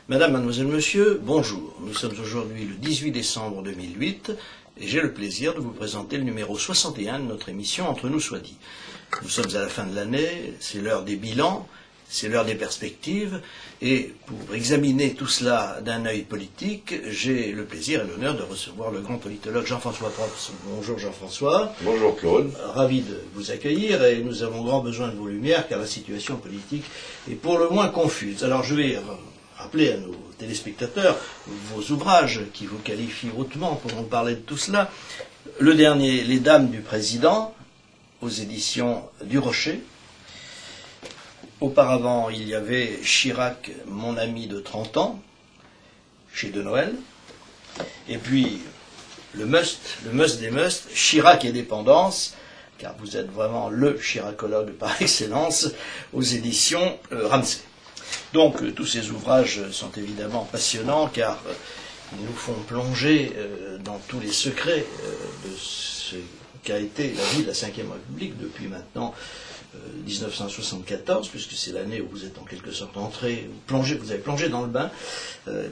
Madame, mademoiselle, monsieur, bonjour. Nous sommes aujourd'hui le 18 décembre 2008 et j'ai le plaisir de vous présenter le numéro 61 de notre émission Entre nous soit dit. Nous sommes à la fin de l'année, c'est l'heure des bilans, c'est l'heure des perspectives et pour examiner tout cela d'un œil politique, j'ai le plaisir et l'honneur de recevoir le grand politologue Jean-François Probst. Bonjour Jean-François. Bonjour Claude. Ravi de vous accueillir et nous avons grand besoin de vos lumières car la situation politique est pour le moins confuse. Alors je vais rappeler à nos téléspectateurs vos ouvrages qui vous qualifient hautement pour nous parler de tout cela. Le dernier, Les Dames du Président, aux éditions du Rocher. Auparavant, il y avait Chirac, mon ami de 30 ans, chez De Noël. Et puis, le must des musts, Chirac et dépendance, car vous êtes vraiment le chiracologue par excellence, aux éditions Ramsay. Donc, tous ces ouvrages sont évidemment passionnants, car ils nous font plonger dans tous les secrets de ce qu'a été la vie de la Ve République depuis maintenant 1974, puisque c'est l'année où vous êtes en quelque sorte entré, vous avez plongé dans le bain,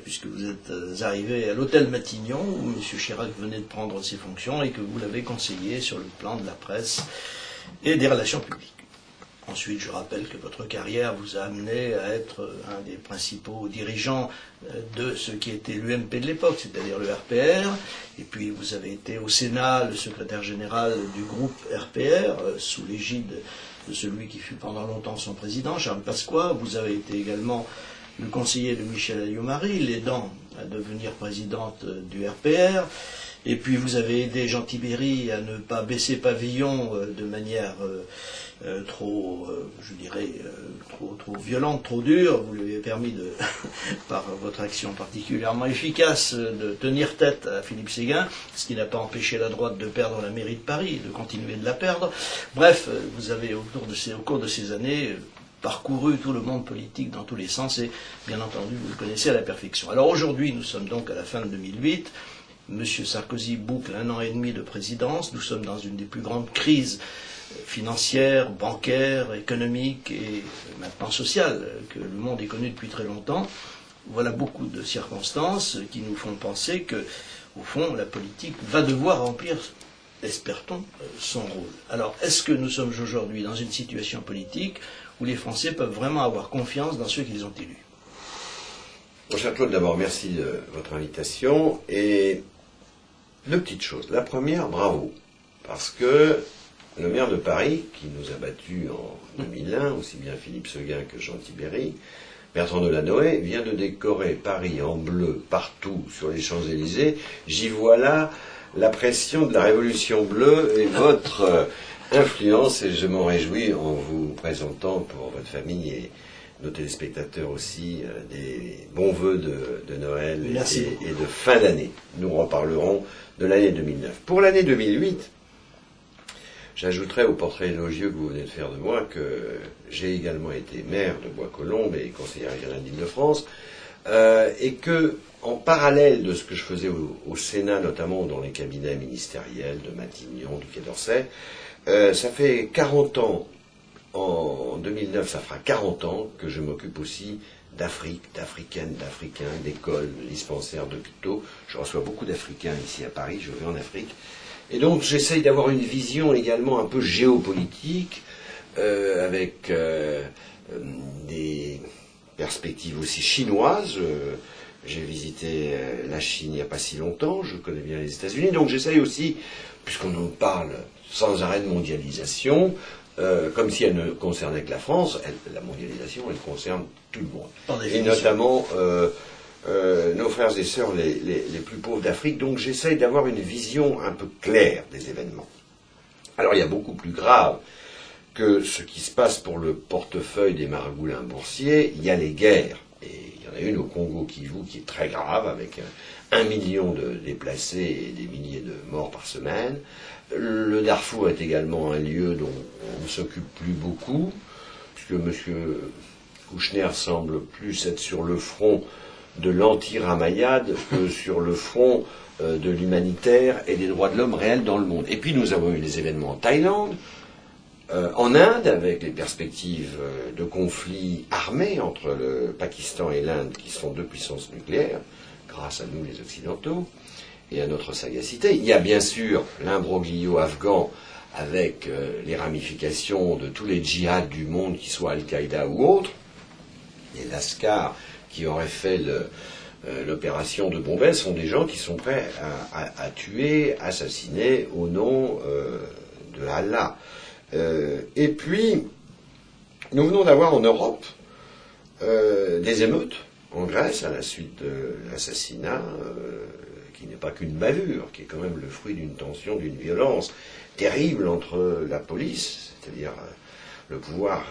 puisque vous êtes arrivé à l'hôtel Matignon, où M. Chirac venait de prendre ses fonctions, et que vous l'avez conseillé sur le plan de la presse et des relations publiques. Ensuite, je rappelle que votre carrière vous a amené à être un des principaux dirigeants de ce qui était l'UMP de l'époque, c'est-à-dire le RPR. Et puis, vous avez été au Sénat le secrétaire général du groupe RPR, sous l'égide de celui qui fut pendant longtemps son président, Charles Pasqua. Vous avez été également le conseiller de Michel Alliot-Marie, l'aidant à devenir présidente du RPR. Et puis vous avez aidé Jean Tibéry à ne pas baisser pavillon de manière trop violente, trop dure. Vous lui avez permis, par votre action particulièrement efficace, de tenir tête à Philippe Séguin, ce qui n'a pas empêché la droite de perdre la mairie de Paris et de continuer de la perdre. Bref, vous avez au cours de ces années parcouru tout le monde politique dans tous les sens et bien entendu vous le connaissez à la perfection. Alors aujourd'hui, nous sommes donc à la fin de 2008. M. Sarkozy boucle 1 an et demi de présidence. Nous sommes dans une des plus grandes crises financières, bancaires, économiques et maintenant sociales que le monde ait connues depuis très longtemps. Voilà beaucoup de circonstances qui nous font penser que, au fond, la politique va devoir remplir, espère-t-on, son rôle. Alors, est-ce que nous sommes aujourd'hui dans une situation politique où les Français peuvent vraiment avoir confiance dans ceux qu'ils ont élus? Mon cher Claude, d'abord, merci de votre invitation. Et deux petites choses. La première, bravo. Parce que le maire de Paris, qui nous a battus en 2001, aussi bien Philippe Séguin que Jean Tibéry, Bertrand Delanoë, vient de décorer Paris en bleu partout sur les Champs-Élysées. J'y vois là la pression de la Révolution bleue et votre influence, et je m'en réjouis en vous présentant pour votre famille et nos téléspectateurs aussi des bons vœux de Noël et de fin d'année. Nous reparlerons de l'année 2009. Pour l'année 2008, j'ajouterai au portrait élogieux que vous venez de faire de moi que j'ai également été maire de Bois-Colombes et conseiller régional d'Île-de-France, et que, en parallèle de ce que je faisais au Sénat, notamment dans les cabinets ministériels de Matignon, du Quai d'Orsay, ça fait 40 ans. En 2009, ça fera 40 ans que je m'occupe aussi d'Afrique, d'Africaines, d'Africains, d'écoles, de dispensaires, d'hôpitaux. Je reçois beaucoup d'Africains ici à Paris, je vais en Afrique. Et donc j'essaye d'avoir une vision également un peu géopolitique, avec des perspectives aussi chinoises. J'ai visité la Chine il n'y a pas si longtemps, je connais bien les États-Unis. Donc j'essaye aussi, puisqu'on nous parle sans arrêt de mondialisation, comme si elle ne concernait que la France, la mondialisation, elle concerne tout le monde. Et notamment nos frères et sœurs les plus pauvres d'Afrique. Donc j'essaye d'avoir une vision un peu claire des événements. Alors il y a beaucoup plus grave que ce qui se passe pour le portefeuille des margoulins boursiers. Il y a les guerres. Et il y en a une au Congo-Kivu qui est très grave, avec 1 million de déplacés et des milliers de morts par semaine. Le Darfour est également un lieu dont on ne s'occupe plus beaucoup, puisque M. Kouchner semble plus être sur le front de l'anti-Ramayad que sur le front de l'humanitaire et des droits de l'homme réels dans le monde. Et puis nous avons eu les événements en Thaïlande, En Inde, avec les perspectives de conflits armés entre le Pakistan et l'Inde, qui sont deux puissances nucléaires, grâce à nous les Occidentaux, et à notre sagacité. Il y a bien sûr l'imbroglio afghan avec les ramifications de tous les djihads du monde, qui soient Al-Qaïda ou autres, les Lascars qui auraient fait l'opération de Bombay sont des gens qui sont prêts à tuer, assassiner au nom de Allah. Et puis, nous venons d'avoir en Europe des émeutes en Grèce à la suite de l'assassinat qui n'est pas qu'une bavure, qui est quand même le fruit d'une tension, d'une violence terrible entre la police, c'est-à-dire le pouvoir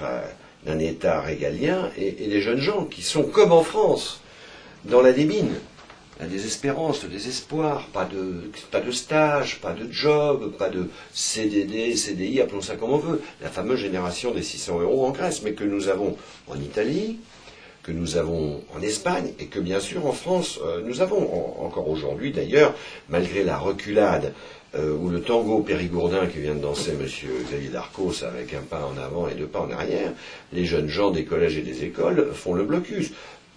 d'un État régalien, et les jeunes gens qui sont comme en France, dans la débine, la désespérance, le désespoir, pas de stage, pas de job, pas de CDD, CDI, appelons ça comme on veut, la fameuse génération des 600 € en Grèce, mais que nous avons en Italie, que nous avons en Espagne, et que bien sûr en France, nous avons encore aujourd'hui d'ailleurs, malgré la reculade ou le tango périgourdin que vient de danser M. Xavier Darcos avec un pas en avant et deux pas en arrière, les jeunes gens des collèges et des écoles font le blocus.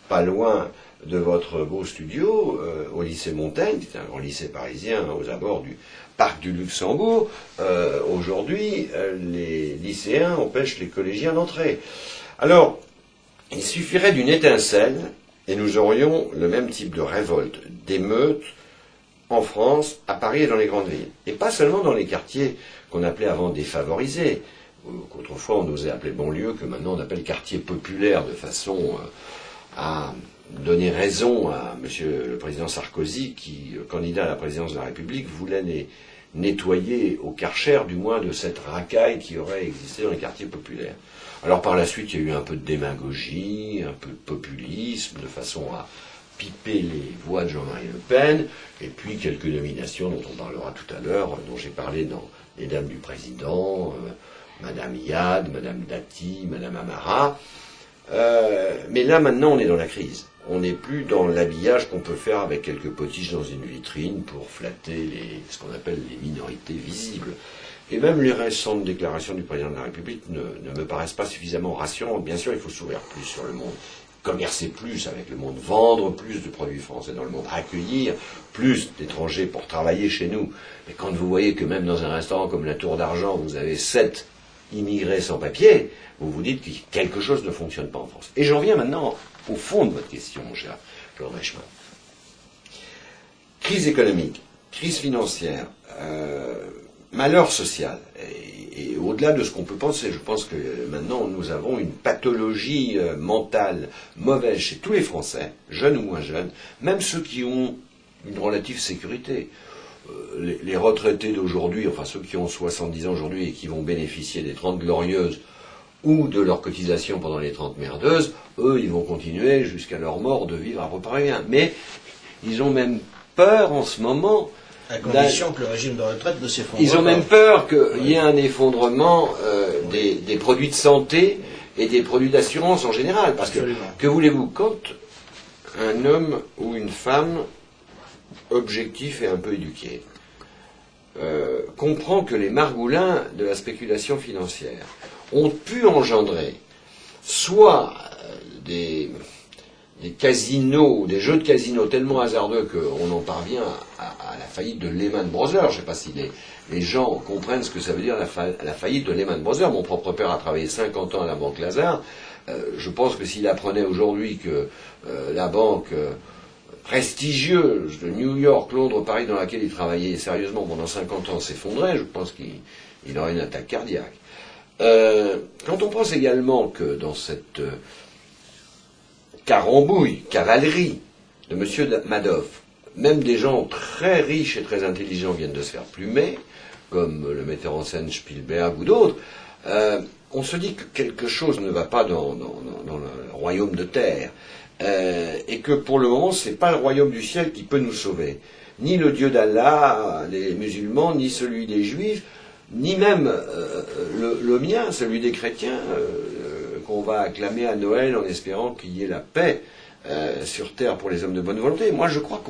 Pas loin de votre beau studio, au lycée Montaigne, qui est un grand lycée parisien aux abords du parc du Luxembourg, aujourd'hui, les lycéens empêchent les collégiens d'entrer. Alors, il suffirait d'une étincelle et nous aurions le même type de révolte, d'émeute en France, à Paris et dans les grandes villes. Et pas seulement dans les quartiers qu'on appelait avant défavorisés, qu'autrefois on osait appeler banlieue, que maintenant on appelle quartier populaire, de façon à donner raison à Monsieur le Président Sarkozy, qui, candidat à la présidence de la République, voulait nettoyer au Karcher, du moins, de cette racaille qui aurait existé dans les quartiers populaires. Alors par la suite, il y a eu un peu de démagogie, un peu de populisme, de façon à piper les voix de Jean-Marie Le Pen, et puis quelques nominations dont on parlera tout à l'heure, dont j'ai parlé dans Les Dames du Président, Madame Iad, Madame Dati, Madame Amara. Mais là, maintenant, on est dans la crise. On n'est plus dans l'habillage qu'on peut faire avec quelques potiches dans une vitrine pour flatter ce qu'on appelle les minorités visibles. Et même les récentes déclarations du président de la République ne me paraissent pas suffisamment rassurantes. Bien sûr, il faut s'ouvrir plus sur le monde, commercer plus avec le monde, vendre plus de produits français dans le monde, accueillir plus d'étrangers pour travailler chez nous. Mais quand vous voyez que même dans un restaurant comme la Tour d'Argent, vous avez 7 immigrés sans papier, vous vous dites que quelque chose ne fonctionne pas en France. Et j'en viens maintenant au fond de votre question, mon cher Claude Reichmann. Crise économique, crise financière, malheur social. Et au-delà de ce qu'on peut penser, je pense que maintenant nous avons une pathologie mentale mauvaise chez tous les Français, jeunes ou moins jeunes, même ceux qui ont une relative sécurité. Les retraités d'aujourd'hui, enfin ceux qui ont 70 ans aujourd'hui et qui vont bénéficier des 30 glorieuses ou de leur cotisation pendant les 30 merdeuses, eux, ils vont continuer jusqu'à leur mort de vivre à peu près rien. Mais ils ont même peur en ce moment. À condition que le régime de retraite ne s'effondre pas. Ils ont même peur qu'il y ait un effondrement des produits de santé et des produits d'assurance en général. Parce que voulez-vous, quand un homme ou une femme objectif et un peu éduqué comprend que les margoulins de la spéculation financière ont pu engendrer soit des casinos, des jeux de casinos tellement hasardeux qu'on en parvient à la faillite de Lehman Brothers. Je ne sais pas si les gens comprennent ce que ça veut dire la faillite de Lehman Brothers. Mon propre père a travaillé 50 ans à la Banque Lazare. Je pense que s'il apprenait aujourd'hui que la banque prestigieuse de New York, Londres, Paris, dans laquelle il travaillait sérieusement pendant 50 ans s'effondrait, je pense qu'il aurait une attaque cardiaque. Quand on pense également que dans cette carambouille, cavalerie de M. Madoff, même des gens très riches et très intelligents viennent de se faire plumer, comme le metteur en scène Spielberg ou d'autres, on se dit que quelque chose ne va pas dans le royaume de terre, et que pour le moment, ce n'est pas le royaume du ciel qui peut nous sauver. Ni le Dieu d'Allah, les musulmans, ni celui des juifs, ni même le mien, celui des chrétiens, qu'on va acclamer à Noël en espérant qu'il y ait la paix sur terre pour les hommes de bonne volonté. Moi, je crois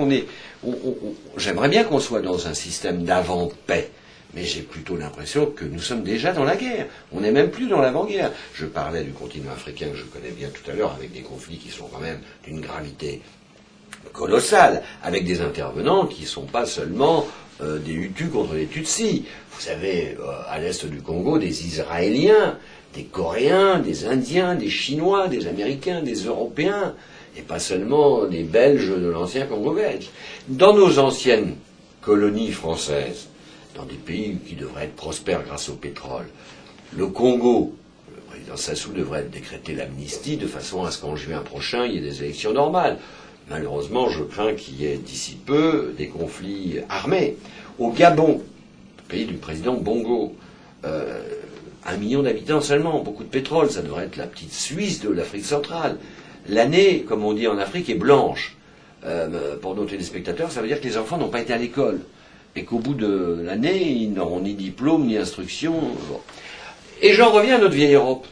j'aimerais bien qu'on soit dans un système d'avant-paix, mais j'ai plutôt l'impression que nous sommes déjà dans la guerre. On n'est même plus dans l'avant-guerre. Je parlais du continent africain que je connais bien tout à l'heure, avec des conflits qui sont quand même d'une gravité colossale, avec des intervenants qui ne sont pas seulement des Hutus contre les Tutsis. Vous avez à l'est du Congo des Israéliens, des Coréens, des Indiens, des Chinois, des Américains, des Européens, et pas seulement des Belges de l'ancien Congo belge. Dans nos anciennes colonies françaises, dans des pays qui devraient être prospères grâce au pétrole, le Congo, le président Sassou devrait décréter l'amnistie de façon à ce qu'en juin prochain, il y ait des élections normales. Malheureusement, je crains qu'il y ait d'ici peu des conflits armés. Au Gabon, pays du président Bongo, 1 million d'habitants seulement, beaucoup de pétrole, ça devrait être la petite Suisse de l'Afrique centrale. L'année, comme on dit en Afrique, est blanche. Pour nos téléspectateurs, ça veut dire que les enfants n'ont pas été à l'école. Et qu'au bout de l'année, ils n'auront ni diplôme, ni instruction. Bon. Et j'en reviens à notre vieille Europe.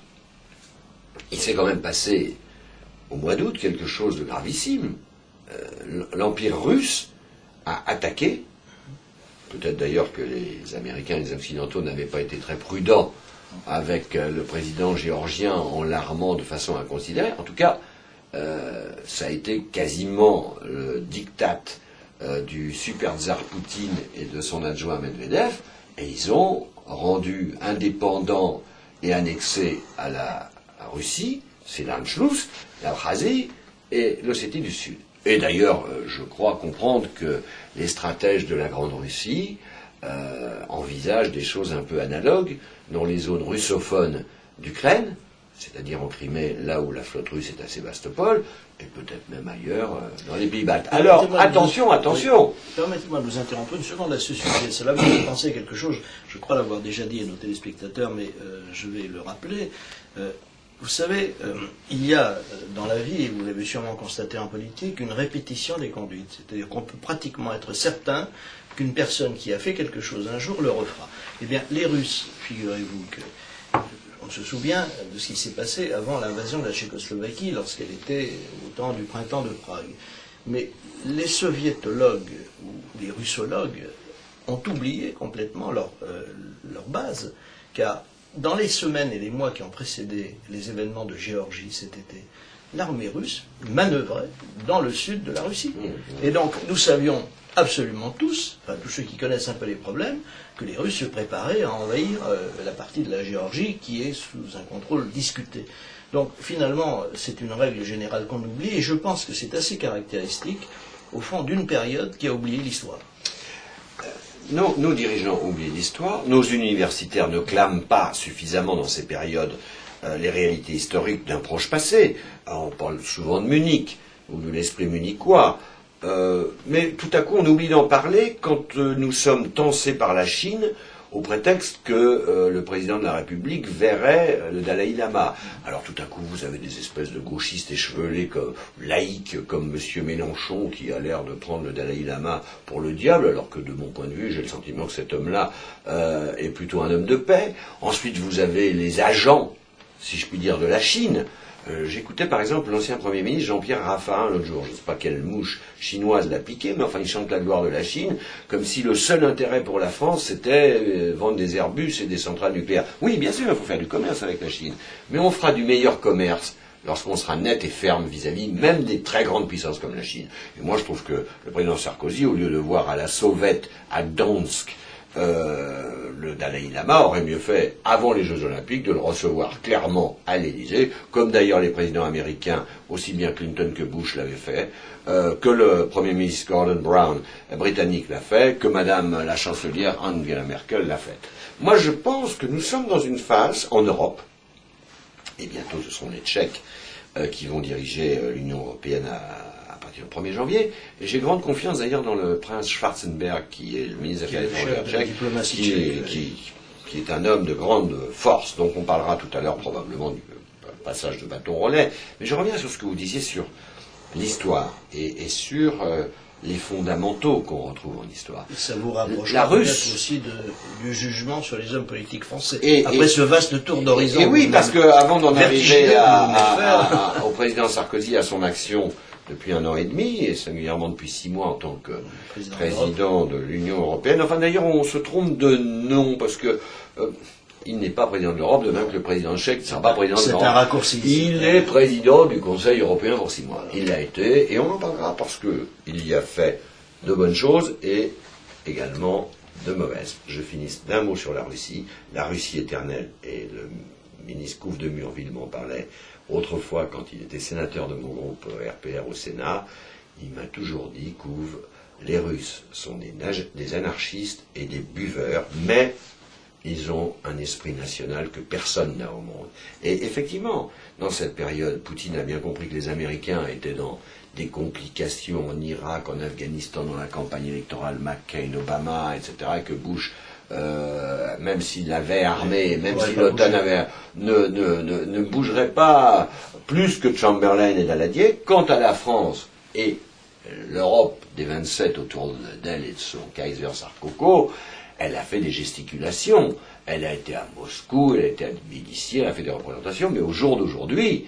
Il s'est quand même passé, au mois d'août, quelque chose de gravissime. L'Empire russe a attaqué. Peut-être d'ailleurs que les Américains et les Occidentaux n'avaient pas été très prudents avec le président géorgien en l'armant de façon inconsidérée. En tout cas, ça a été quasiment le diktat du super tsar Poutine et de son adjoint Medvedev, et ils ont rendu indépendant et annexé à la Russie, c'est l'Anschluss, l'Abkhazie et l'Ossétie du Sud. Et d'ailleurs, je crois comprendre que les stratèges de la Grande Russie envisagent des choses un peu analogues dans les zones russophones d'Ukraine, c'est-à-dire en Crimée, là où la flotte russe est à Sébastopol, et peut-être même ailleurs, dans les pays baltes. Alors, attention. Oui, permettez-moi de vous interrompre une seconde à ce sujet. Cela me fait penser quelque chose, je crois l'avoir déjà dit à nos téléspectateurs, mais je vais le rappeler. Vous savez, il y a dans la vie, et vous l'avez sûrement constaté en politique, une répétition des conduites. C'est-à-dire qu'on peut pratiquement être certain qu'une personne qui a fait quelque chose un jour le refera. Eh bien, les Russes, figurez-vous que on se souvient de ce qui s'est passé avant l'invasion de la Tchécoslovaquie, lorsqu'elle était au temps du printemps de Prague. Mais les soviétologues ou les russologues ont oublié complètement leur base, car dans les semaines et les mois qui ont précédé les événements de Géorgie cet été, l'armée russe manœuvrait dans le sud de la Russie. Et donc nous savions absolument tous, enfin tous ceux qui connaissent un peu les problèmes, que les Russes se préparaient à envahir la partie de la Géorgie qui est sous un contrôle discuté. Donc finalement, c'est une règle générale qu'on oublie, et je pense que c'est assez caractéristique, au fond, d'une période qui a oublié l'histoire. Nos dirigeants oublient l'histoire, nos universitaires ne clament pas suffisamment dans ces périodes les réalités historiques d'un proche passé. On parle souvent de Munich, ou de l'esprit munichois, mais tout à coup on oublie d'en parler quand nous sommes tensés par la Chine au prétexte que le président de la République verrait le Dalai Lama. Alors tout à coup vous avez des espèces de gauchistes échevelés, laïcs comme M. Mélenchon, qui a l'air de prendre le Dalai Lama pour le diable, alors que de mon point de vue j'ai le sentiment que cet homme-là est plutôt un homme de paix. Ensuite vous avez les agents, si je puis dire, de la Chine. J'écoutais par exemple l'ancien Premier ministre Jean-Pierre Raffarin l'autre jour, je ne sais pas quelle mouche chinoise l'a piqué, mais enfin il chante la gloire de la Chine, comme si le seul intérêt pour la France c'était vendre des Airbus et des centrales nucléaires. Oui, bien sûr, il faut faire du commerce avec la Chine, mais on fera du meilleur commerce lorsqu'on sera net et ferme vis-à-vis même des très grandes puissances comme la Chine. Et moi je trouve que le président Sarkozy, au lieu de voir à la sauvette, à Donetsk, le Dalai Lama aurait mieux fait, avant les Jeux Olympiques, de le recevoir clairement à l'Élysée, comme d'ailleurs les présidents américains, aussi bien Clinton que Bush l'avaient fait, que le Premier ministre Gordon Brown britannique l'a fait, que Madame la chancelière Angela Merkel l'a fait. Moi je pense que nous sommes dans une phase, en Europe, et bientôt ce sont les Tchèques qui vont diriger l'Union européenne à partir du 1er janvier, et j'ai grande confiance d'ailleurs dans le prince Schwarzenberg, qui est le ministre des Affaires étrangères tchèque, qui est un homme de grande force, donc on parlera tout à l'heure probablement du passage de bâton relais, mais je reviens sur ce que vous disiez sur l'histoire, et sur les fondamentaux qu'on retrouve en histoire. Ça vous rapprochera peut-être aussi du jugement sur les hommes politiques français. Après ce vaste tour d'horizon. Et oui, parce qu'avant d'en arriver au président Sarkozy, à son action depuis 1 an et demi, et singulièrement depuis 6 mois en tant que Président de l'Union européenne. Enfin d'ailleurs on se trompe de nom, parce que il n'est pas président de l'Europe, de même que le président tchèque ne sera pas président de l'Europe. C'est un raccourci. Il est président du Conseil européen pour 6 mois. Il l'a été, et on en parlera parce qu'il y a fait de bonnes choses et également de mauvaises. Je finis d'un mot sur la Russie éternelle, et le ministre Couve de Murville m'en parlait autrefois quand il était sénateur de mon groupe RPR au Sénat. Il m'a toujours dit, Couve, les Russes sont des anarchistes et des buveurs, mais ils ont un esprit national que personne n'a au monde. Et effectivement, dans cette période, Poutine a bien compris que les Américains étaient dans des complications en Irak, en Afghanistan, dans la campagne électorale McCain-Obama, etc., et que Bush, même s'il avait armé, même si l'OTAN ne bougerait pas plus que Chamberlain et Daladier. Quant à la France et l'Europe des 27 autour d'elle et de son Kaiser Sarkozy, elle a fait des gesticulations. Elle a été à Moscou, elle a été à Tbilissi, elle a fait des représentations, mais au jour d'aujourd'hui,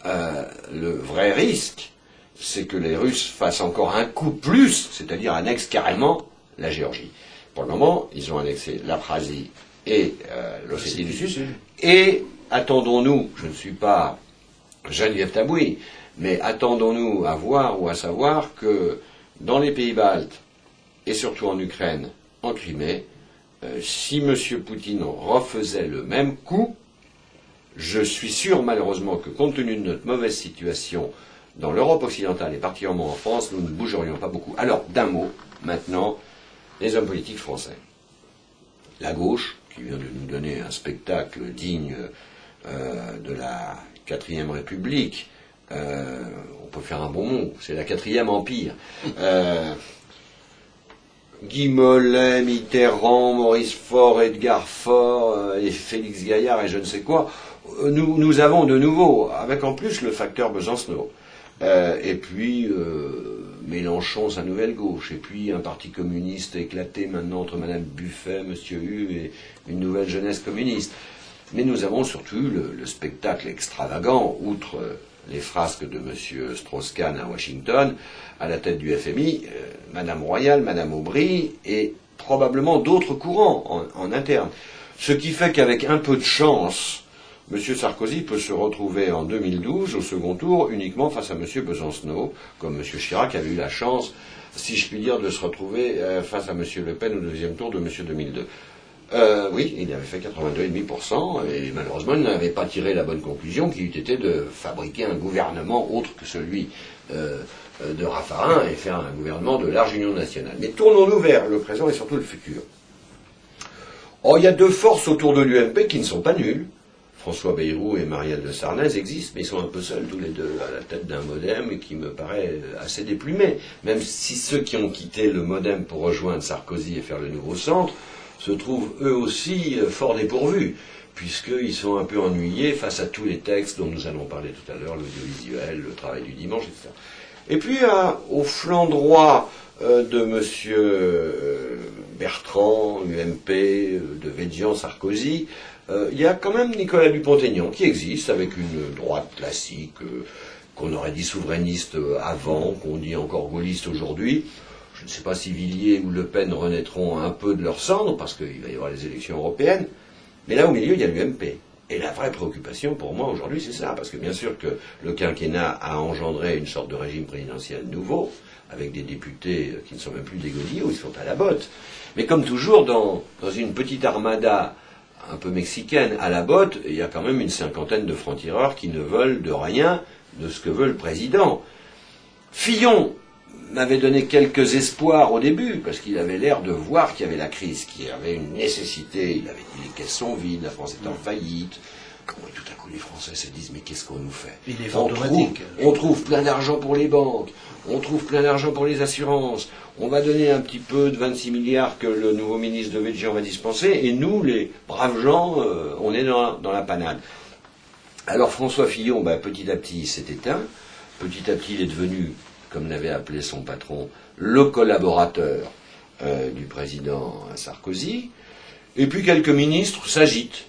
le vrai risque, c'est que les Russes fassent encore un coup plus, c'est-à-dire annexent carrément la Géorgie. Pour le moment, ils ont annexé l'Abkhazie et l'Ossétie du Sud. Et attendons-nous, je ne suis pas Geneviève Tabouy, mais attendons-nous à voir ou à savoir que dans les pays baltes, et surtout en Ukraine, en Crimée, si M. Poutine refaisait le même coup, je suis sûr malheureusement que compte tenu de notre mauvaise situation dans l'Europe occidentale et particulièrement en France, nous ne bougerions pas beaucoup. Alors, d'un mot, maintenant, les hommes politiques français. La gauche, qui vient de nous donner un spectacle digne de la 4e République, on peut faire un bon mot, c'est la 4e Empire. Guy Mollet, Mitterrand, Maurice Faure, Edgar Faure, et Félix Gaillard et je ne sais quoi, nous avons de nouveau, avec en plus le facteur Besancenot, et puis Mélenchon, sa nouvelle gauche, et puis un parti communiste éclaté maintenant entre Mme Buffet, M. Hu et une nouvelle jeunesse communiste. Mais nous avons surtout le spectacle extravagant, outre les frasques de M. Strauss-Kahn à Washington, à la tête du FMI, Mme Royal, Mme Aubry, et probablement d'autres courants en interne. Ce qui fait qu'avec un peu de chance, M. Sarkozy peut se retrouver en 2012 au second tour uniquement face à M. Besancenot, comme M. Chirac avait eu la chance, si je puis dire, de se retrouver face à M. Le Pen au deuxième tour de M. 2002. Oui, il avait fait 82,5%, et malheureusement il n'avait pas tiré la bonne conclusion qui eût été de fabriquer un gouvernement autre que celui de Raffarin et faire un gouvernement de large union nationale. Mais tournons-nous vers le présent et surtout le futur. Oh, il y a deux forces autour de l'UMP qui ne sont pas nulles. François Bayrou et Marielle de Sarnez existent, mais ils sont un peu seuls tous les deux à la tête d'un modem qui me paraît assez déplumé. Même si ceux qui ont quitté le modem pour rejoindre Sarkozy et faire le nouveau centre se trouvent eux aussi fort dépourvus, puisqu'ils sont un peu ennuyés face à tous les textes dont nous allons parler tout à l'heure, l'audiovisuel, le travail du dimanche, etc. Et puis au flanc droit de M. Bertrand, UMP, de Védian, Sarkozy, il y a quand même Nicolas Dupont-Aignan qui existe avec une droite classique qu'on aurait dit souverainiste avant, qu'on dit encore gaulliste aujourd'hui. Je ne sais pas si Villiers ou Le Pen renaîtront un peu de leur cendre, parce qu'il va y avoir les élections européennes. Mais là, au milieu, il y a l'UMP. Et la vraie préoccupation pour moi aujourd'hui, c'est ça. Parce que bien sûr que le quinquennat a engendré une sorte de régime présidentiel nouveau, avec des députés qui ne sont même plus des godillots, ils sont à la botte. Mais comme toujours, dans une petite armada un peu mexicaine à la botte, il y a quand même une cinquantaine de francs-tireurs qui ne veulent de rien de ce que veut le président. Fillon m'avait donné quelques espoirs au début, parce qu'il avait l'air de voir qu'il y avait la crise, qu'il y avait une nécessité. Il avait dit les caisses sont vides, la France est en faillite. Et tout à coup, les Français se disent, mais qu'est-ce qu'on nous fait? On trouve plein d'argent pour les banques, on trouve plein d'argent pour les assurances, on va donner un petit peu de 26 milliards que le nouveau ministre de Védjian va dispenser, et nous, les braves gens, on est dans la panade. Alors François Fillon, petit à petit, il s'est éteint. Petit à petit, il est devenu, comme l'avait appelé son patron, le collaborateur du président Sarkozy. Et puis quelques ministres s'agitent.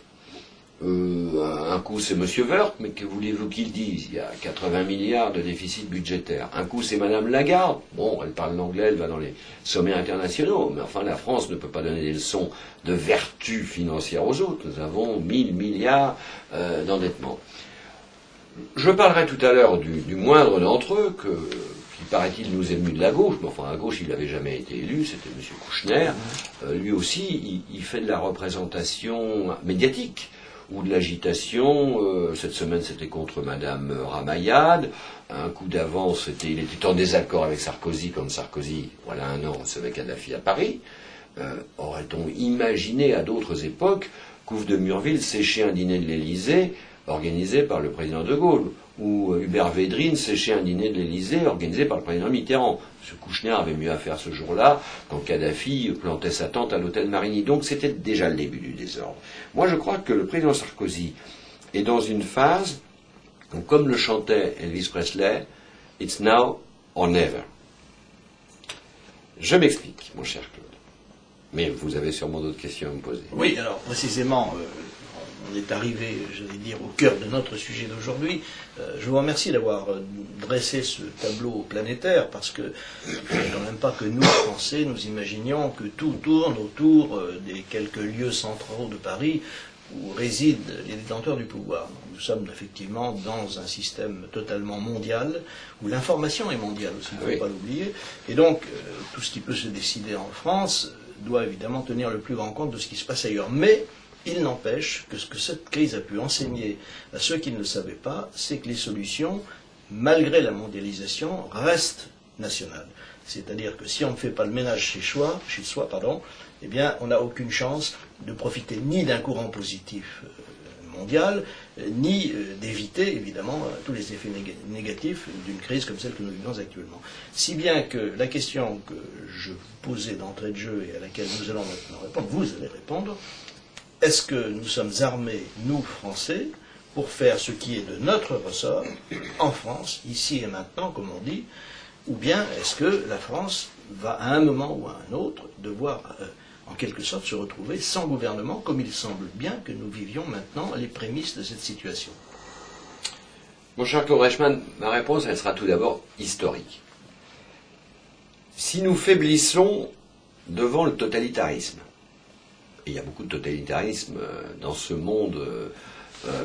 Un coup c'est M. Woerth, mais que voulez-vous qu'il dise? Il y a 80 milliards de déficit budgétaire. Un coup c'est Mme Lagarde. Bon, elle parle l'anglais, elle va dans les sommets internationaux, mais enfin la France ne peut pas donner des leçons de vertu financière aux autres. Nous avons 1000 milliards d'endettement. Je parlerai tout à l'heure du moindre d'entre eux, qui paraît-il nous est venu de la gauche, mais enfin à gauche il n'avait jamais été élu, c'était M. Kouchner. Lui aussi, il fait de la représentation médiatique ou de l'agitation. Cette semaine c'était contre Madame Ramayad. Un coup d'avance, il était en désaccord avec Sarkozy quand Sarkozy, voilà un an, recevait Kadhafi à Paris. Aurait-on imaginé à d'autres époques qu'Ouf de Murville séchait un dîner de l'Élysée organisé par le président de Gaulle, ou Hubert Védrine séchait un dîner de l'Élysée organisé par le président Mitterrand. M. Kouchner avait mieux à faire ce jour-là quand Kadhafi plantait sa tente à l'hôtel Marigny. Donc c'était déjà le début du désordre. Moi je crois que le président Sarkozy est dans une phase où, comme le chantait Elvis Presley, « It's now or never ». Je m'explique, mon cher Claude. Mais vous avez sûrement d'autres questions à me poser. Oui, alors précisément, on est arrivé, j'allais dire, au cœur de notre sujet d'aujourd'hui. Je vous remercie d'avoir dressé ce tableau planétaire, parce que il ne faudrait quand même pas que nous, Français, nous imaginions que tout tourne autour des quelques lieux centraux de Paris où résident les détenteurs du pouvoir. Nous sommes effectivement dans un système totalement mondial, où l'information est mondiale aussi, il ne faut pas l'oublier. Et donc, tout ce qui peut se décider en France doit évidemment tenir le plus grand compte de ce qui se passe ailleurs. Mais il n'empêche que ce que cette crise a pu enseigner à ceux qui ne le savaient pas, c'est que les solutions, malgré la mondialisation, restent nationales. C'est-à-dire que si on ne fait pas le ménage chez soi, eh bien, on n'a aucune chance de profiter ni d'un courant positif mondial, ni d'éviter, évidemment, tous les effets négatifs d'une crise comme celle que nous vivons actuellement. Si bien que la question que je vous posais d'entrée de jeu et à laquelle nous allons maintenant répondre, vous allez répondre, est-ce que nous sommes armés, nous, Français, pour faire ce qui est de notre ressort, en France, ici et maintenant, comme on dit, ou bien est-ce que la France va, à un moment ou à un autre, devoir, en quelque sorte, se retrouver sans gouvernement, comme il semble bien que nous vivions maintenant les prémices de cette situation? Mon cher Claude Reichmann, ma réponse, elle sera tout d'abord historique. Si nous faiblissons devant le totalitarisme, et il y a beaucoup de totalitarisme dans ce monde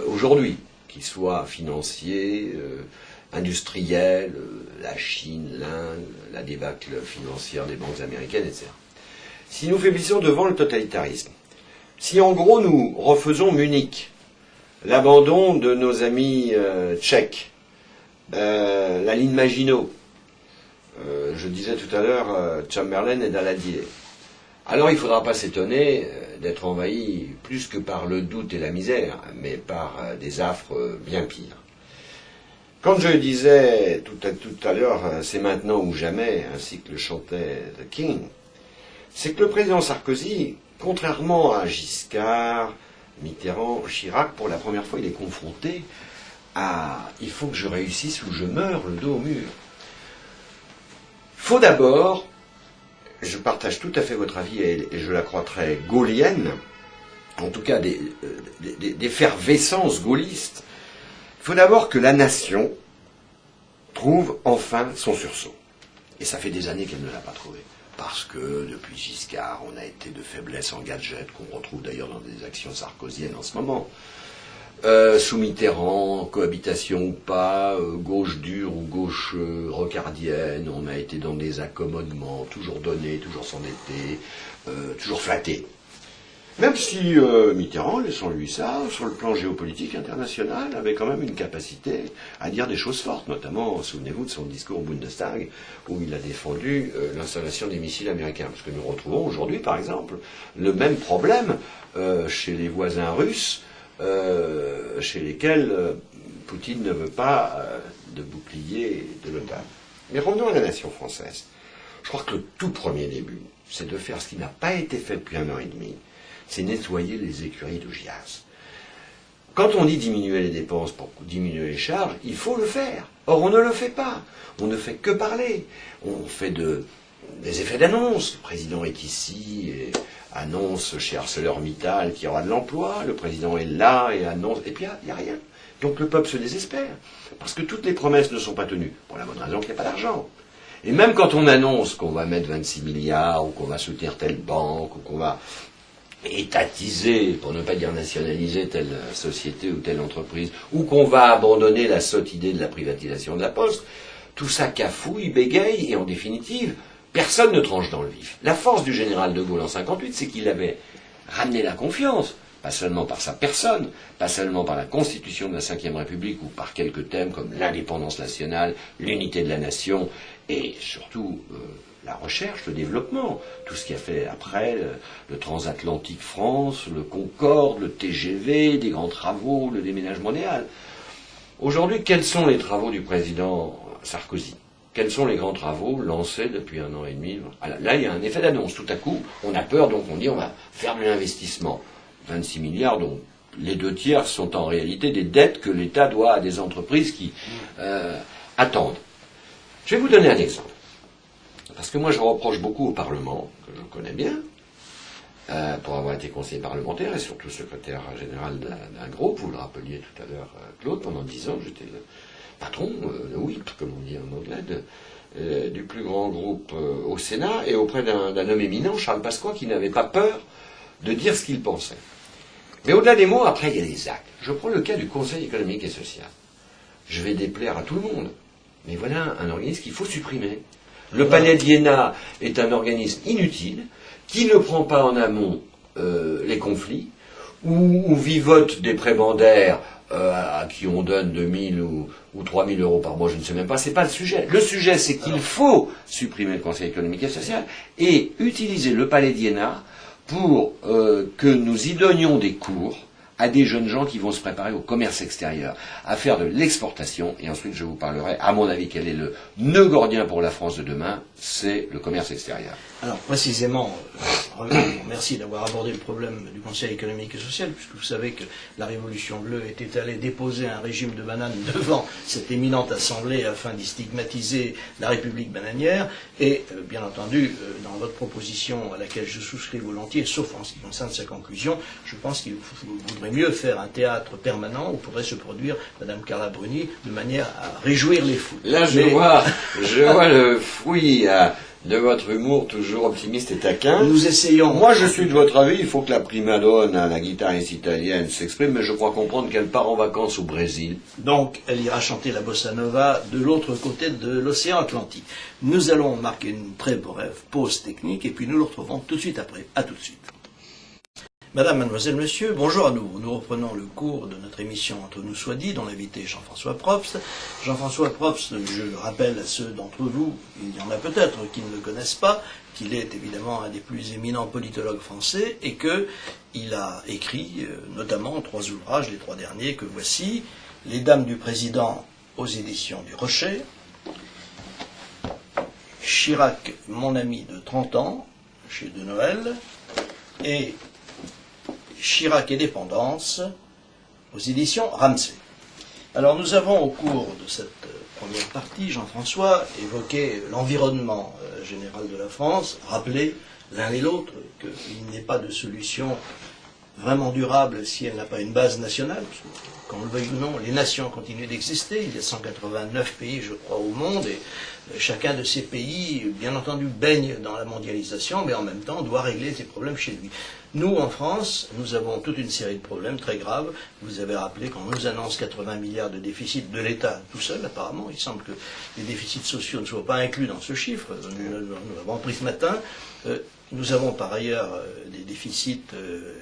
aujourd'hui, qu'il soit financier, industriel, la Chine, l'Inde, la débâcle financière des banques américaines, etc. Si nous faiblissons devant le totalitarisme, si en gros nous refaisons Munich, l'abandon de nos amis tchèques, la ligne Maginot, je disais tout à l'heure Chamberlain et Daladier, alors il ne faudra pas s'étonner d'être envahi plus que par le doute et la misère, mais par des affres bien pires. Quand je disais tout à l'heure, c'est maintenant ou jamais, ainsi que le chantait The King, c'est que le président Sarkozy, contrairement à Giscard, Mitterrand, Chirac, pour la première fois, il est confronté à « il faut que je réussisse ou je meurs le dos au mur ». Il faut d'abord, je partage tout à fait votre avis et je la crois très gaullienne, en tout cas d'effervescence gaulliste. Il faut d'abord que la nation trouve enfin son sursaut. Et ça fait des années qu'elle ne l'a pas trouvé. Parce que depuis Giscard, on a été de faiblesse en gadget, qu'on retrouve d'ailleurs dans des actions sarkoziennes en ce moment. Sous Mitterrand, cohabitation ou pas, gauche dure ou gauche rocardienne, on a été dans des accommodements, toujours donné, toujours s'endetter, toujours flatté. Même si Mitterrand, laissons-lui ça, sur le plan géopolitique international, avait quand même une capacité à dire des choses fortes, notamment, souvenez-vous de son discours au Bundestag, où il a défendu l'installation des missiles américains. Parce que nous retrouvons aujourd'hui, par exemple, le même problème chez les voisins russes, chez lesquels Poutine ne veut pas de bouclier de l'OTAN. Mais revenons à la nation française. Je crois que le tout premier début, c'est de faire ce qui n'a pas été fait depuis 1 an et demi, c'est nettoyer les écuries de GIAS. Quand on dit diminuer les dépenses pour diminuer les charges, il faut le faire. Or, on ne le fait pas. On ne fait que parler. On fait de des effets d'annonce. Le président est ici et annonce chez ArcelorMittal qu'il y aura de l'emploi. Le président est là et annonce. Et puis il n'y a rien. Donc le peuple se désespère. Parce que toutes les promesses ne sont pas tenues. Pour la bonne raison qu'il n'y a pas d'argent. Et même quand on annonce qu'on va mettre 26 milliards, ou qu'on va soutenir telle banque, ou qu'on va étatiser, pour ne pas dire nationaliser, telle société ou telle entreprise, ou qu'on va abandonner la sotte idée de la privatisation de la Poste, tout ça cafouille, bégaye, et en définitive, personne ne tranche dans le vif. La force du général de Gaulle en 58, c'est qu'il avait ramené la confiance, pas seulement par sa personne, pas seulement par la constitution de la Ve République, ou par quelques thèmes comme l'indépendance nationale, l'unité de la nation, et surtout la recherche, le développement, tout ce qui a fait après, le transatlantique France, le Concorde, le TGV, des grands travaux, le déménagement des Halles. Aujourd'hui, quels sont les travaux du président Sarkozy? Quels sont les grands travaux lancés depuis 1 an et demi? Là, il y a un effet d'annonce. Tout à coup, on a peur, donc on dit on va faire de l'investissement. 26 milliards, dont les 2 tiers sont en réalité des dettes que l'État doit à des entreprises qui attendent. Je vais vous donner un exemple. Parce que moi, je reproche beaucoup au Parlement, que je connais bien, pour avoir été conseiller parlementaire et surtout secrétaire général d'un groupe. Vous le rappeliez tout à l'heure, Claude, pendant 10 ans, j'étais le patron, le whip, comme on dit en anglais, du plus grand groupe au Sénat, et auprès d'un homme éminent, Charles Pasqua, qui n'avait pas peur de dire ce qu'il pensait. Mais au-delà des mots, après, il y a les actes. Je prends le cas du Conseil économique et social. Je vais déplaire à tout le monde. Mais voilà un organisme qu'il faut supprimer. Le Palais d'Iéna est un organisme inutile, qui ne prend pas en amont les conflits, où vivotent des prébendaires à qui on donne 2 000 ou 3 000 euros par mois, je ne sais même pas, c'est pas le sujet. Le sujet, c'est qu'il faut supprimer le Conseil économique et social et utiliser le Palais d'Iéna pour que nous y donnions des cours à des jeunes gens qui vont se préparer au commerce extérieur, à faire de l'exportation, et ensuite je vous parlerai, à mon avis, quel est le nœud gordien pour la France de demain, c'est le commerce extérieur. Alors précisément, merci d'avoir abordé le problème du Conseil économique et social, puisque vous savez que la Révolution bleue était allée déposer un régime de bananes devant cette éminente assemblée afin d'y stigmatiser la République bananière, et bien entendu, dans votre proposition à laquelle je souscris volontiers, sauf en ce qui concerne sa conclusion, je pense qu'il vaudrait mieux faire un théâtre permanent où pourrait se produire Madame Carla Bruni de manière à réjouir les foules. Là, je vois le fruit de votre humour toujours optimiste et taquin. Nous essayons. Moi, je suis de votre avis, il faut que la prima donna, la guitariste italienne, s'exprime, mais je crois comprendre qu'elle part en vacances au Brésil. Donc, elle ira chanter la bossa nova de l'autre côté de l'océan Atlantique. Nous allons marquer une très brève pause technique et puis nous le retrouvons tout de suite après. À tout de suite. Madame, mademoiselle, monsieur, bonjour à nous. Nous reprenons le cours de notre émission Entre nous soit dit, dont l'invité est Jean-François Probst. Jean-François Probst, je rappelle à ceux d'entre vous, il y en a peut-être qui ne le connaissent pas, qu'il est évidemment un des plus éminents politologues français et qu'il a écrit notamment 3 ouvrages, les 3 derniers que voici, Les Dames du Président aux éditions du Rocher, Chirac, mon ami de 30 ans, chez De Noël, et Chirac et dépendance, aux éditions Ramsay. Alors nous avons au cours de cette première partie, Jean-François, évoqué l'environnement général de la France, rappelé l'un et l'autre qu'il n'est pas de solution vraiment durable si elle n'a pas une base nationale, parce que, qu'on le veuille ou non, les nations continuent d'exister, il y a 189 pays, je crois, au monde, et chacun de ces pays, bien entendu, baigne dans la mondialisation, mais en même temps doit régler ses problèmes chez lui. Nous, en France, nous avons toute une série de problèmes très graves. Vous avez rappelé qu'on nous annonce 80 milliards de déficit de l'État tout seul, apparemment. Il semble que les déficits sociaux ne soient pas inclus dans ce chiffre. Nous l'avons appris ce matin. Nous avons par ailleurs des déficits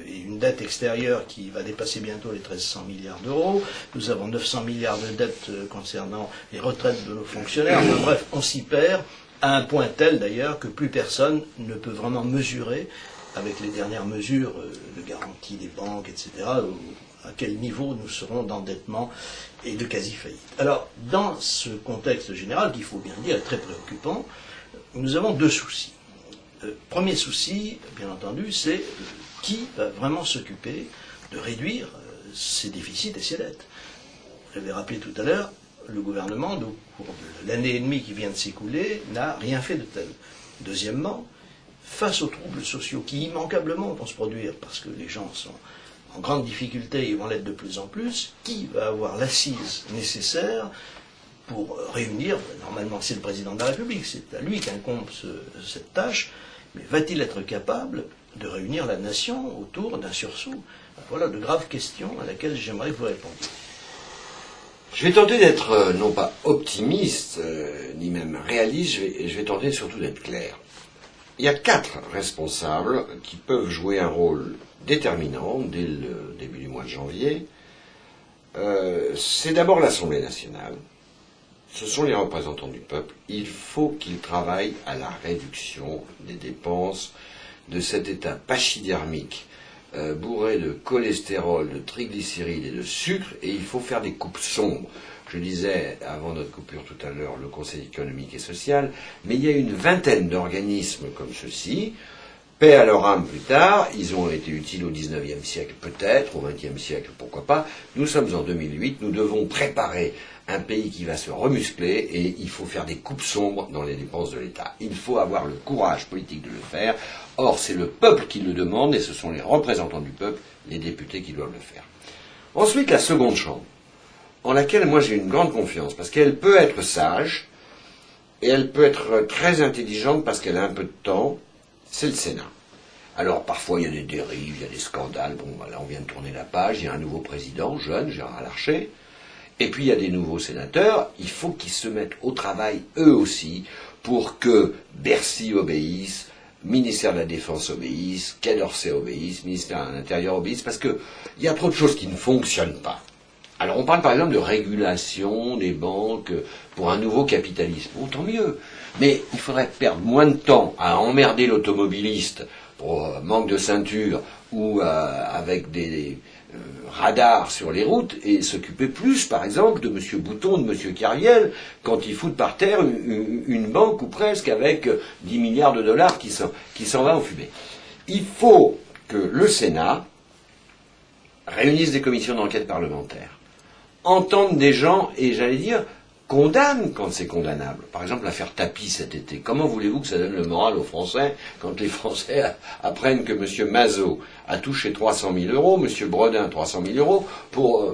et une dette extérieure qui va dépasser bientôt les 1300 milliards d'euros. Nous avons 900 milliards de dettes concernant les retraites de nos fonctionnaires. Enfin, bref, on s'y perd à un point tel d'ailleurs que plus personne ne peut vraiment mesurer, avec les dernières mesures de garantie des banques, etc., à quel niveau nous serons d'endettement et de quasi-faillite. Alors, dans ce contexte général, qu'il faut bien dire est très préoccupant, nous avons 2 soucis. Premier souci, bien entendu, c'est qui va vraiment s'occuper de réduire ces déficits et ces dettes. Vous l'avez rappelé tout à l'heure, le gouvernement, au cours de l'année et demie qui vient de s'écouler, n'a rien fait de tel. Deuxièmement, face aux troubles sociaux qui immanquablement vont se produire, parce que les gens sont en grande difficulté et vont l'être de plus en plus, qui va avoir l'assise nécessaire pour réunir, normalement c'est le président de la République, c'est à lui qu'incombe cette tâche, mais va-t-il être capable de réunir la nation autour d'un sursaut? Voilà de graves questions à laquelle j'aimerais que vous répondiez. Je vais tenter d'être non pas optimiste, ni même réaliste, je vais tenter surtout d'être clair. Il y a 4 responsables qui peuvent jouer un rôle déterminant dès le début du mois de janvier. C'est d'abord l'Assemblée nationale. Ce sont les représentants du peuple. Il faut qu'ils travaillent à la réduction des dépenses de cet état pachydermique bourré de cholestérol, de triglycérides et de sucre, et il faut faire des coupes sombres. Je disais avant notre coupure tout à l'heure le Conseil économique et social, mais il y a une vingtaine d'organismes comme ceux-ci, paix à leur âme plus tard, ils ont été utiles au XIXe siècle peut-être, au XXe siècle pourquoi pas, nous sommes en 2008, nous devons préparer un pays qui va se remuscler et il faut faire des coupes sombres dans les dépenses de l'État. Il faut avoir le courage politique de le faire. Or, c'est le peuple qui le demande et ce sont les représentants du peuple, les députés, qui doivent le faire. Ensuite, la seconde chambre, en laquelle moi j'ai une grande confiance, parce qu'elle peut être sage et elle peut être très intelligente parce qu'elle a un peu de temps, c'est le Sénat. Alors, parfois, il y a des dérives, il y a des scandales. Bon, voilà, on vient de tourner la page, il y a un nouveau président, jeune, Gérard Larcher. Et puis il y a des nouveaux sénateurs, il faut qu'ils se mettent au travail eux aussi pour que Bercy obéisse, ministère de la Défense obéisse, Quai d'Orsay obéisse, ministère de l'Intérieur obéisse, parce qu'il y a trop de choses qui ne fonctionnent pas. Alors on parle par exemple de régulation des banques pour un nouveau capitalisme. Bon, tant mieux. Mais il faudrait perdre moins de temps à emmerder l'automobiliste pour manque de ceinture ou avec des radars sur les routes et s'occuper plus, par exemple, de M. Bouton, de M. Carviel, quand ils foutent par terre une banque ou presque avec 10 milliards de dollars qui s'en va en fumée. Il faut que le Sénat réunisse des commissions d'enquête parlementaire, entende des gens et, j'allais dire, condamne quand c'est condamnable. Par exemple, l'affaire Tapie cet été. Comment voulez-vous que ça donne le moral aux Français quand les Français apprennent que M. Mazot a touché 300 000 euros, M. Bredin 300 000 euros, pour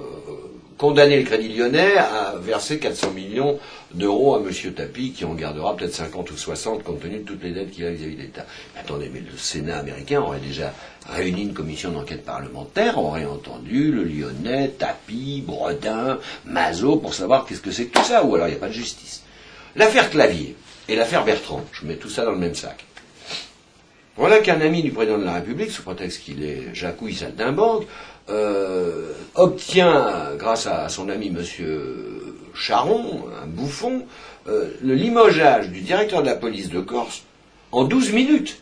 condamner le Crédit Lyonnais à verser 400 millions d'euros à M. Tapie, qui en gardera peut-être 50 ou 60 compte tenu de toutes les dettes qu'il a vis-à-vis de l'État. Mais attendez, mais le Sénat américain aurait déjà réuni une commission d'enquête parlementaire, aurait entendu le Lyonnais, Tapie, Bredin, Mazot, pour savoir qu'est-ce que c'est que tout ça, ou alors il n'y a pas de justice. L'affaire Clavier et l'affaire Bertrand, je mets tout ça dans le même sac. Voilà qu'un ami du président de la République, sous prétexte qu'il est Jacouille saltimbanque, obtient, grâce à son ami monsieur Charon, un bouffon, le limogeage du directeur de la police de Corse en 12 minutes,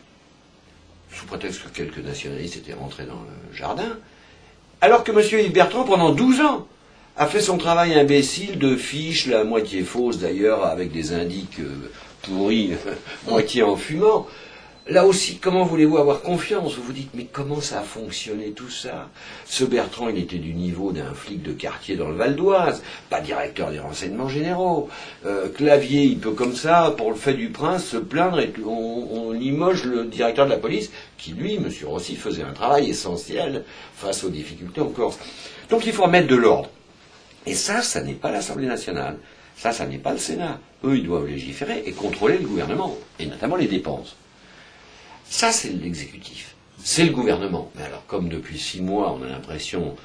sous prétexte que quelques nationalistes étaient rentrés dans le jardin, alors que monsieur Yves Bertrand, pendant 12 ans, a fait son travail imbécile de fiches, la moitié fausse d'ailleurs, avec des indices pourris, moitié en fumant. Là aussi, comment voulez-vous avoir confiance? Vous vous dites, mais comment ça a fonctionné tout ça? Ce Bertrand, il était du niveau d'un flic de quartier dans le Val d'Oise, pas directeur des renseignements généraux. Clavier, il peut comme ça, pour le fait du prince, se plaindre et on limoge le directeur de la police, qui lui, M. Rossi, faisait un travail essentiel face aux difficultés en Corse. Donc il faut remettre de l'ordre. Et ça n'est pas l'Assemblée nationale. Ça n'est pas le Sénat. Eux, ils doivent légiférer et contrôler le gouvernement, et notamment les dépenses. Ça, c'est l'exécutif. C'est le gouvernement. Mais alors, comme depuis 6 mois, on a l'impression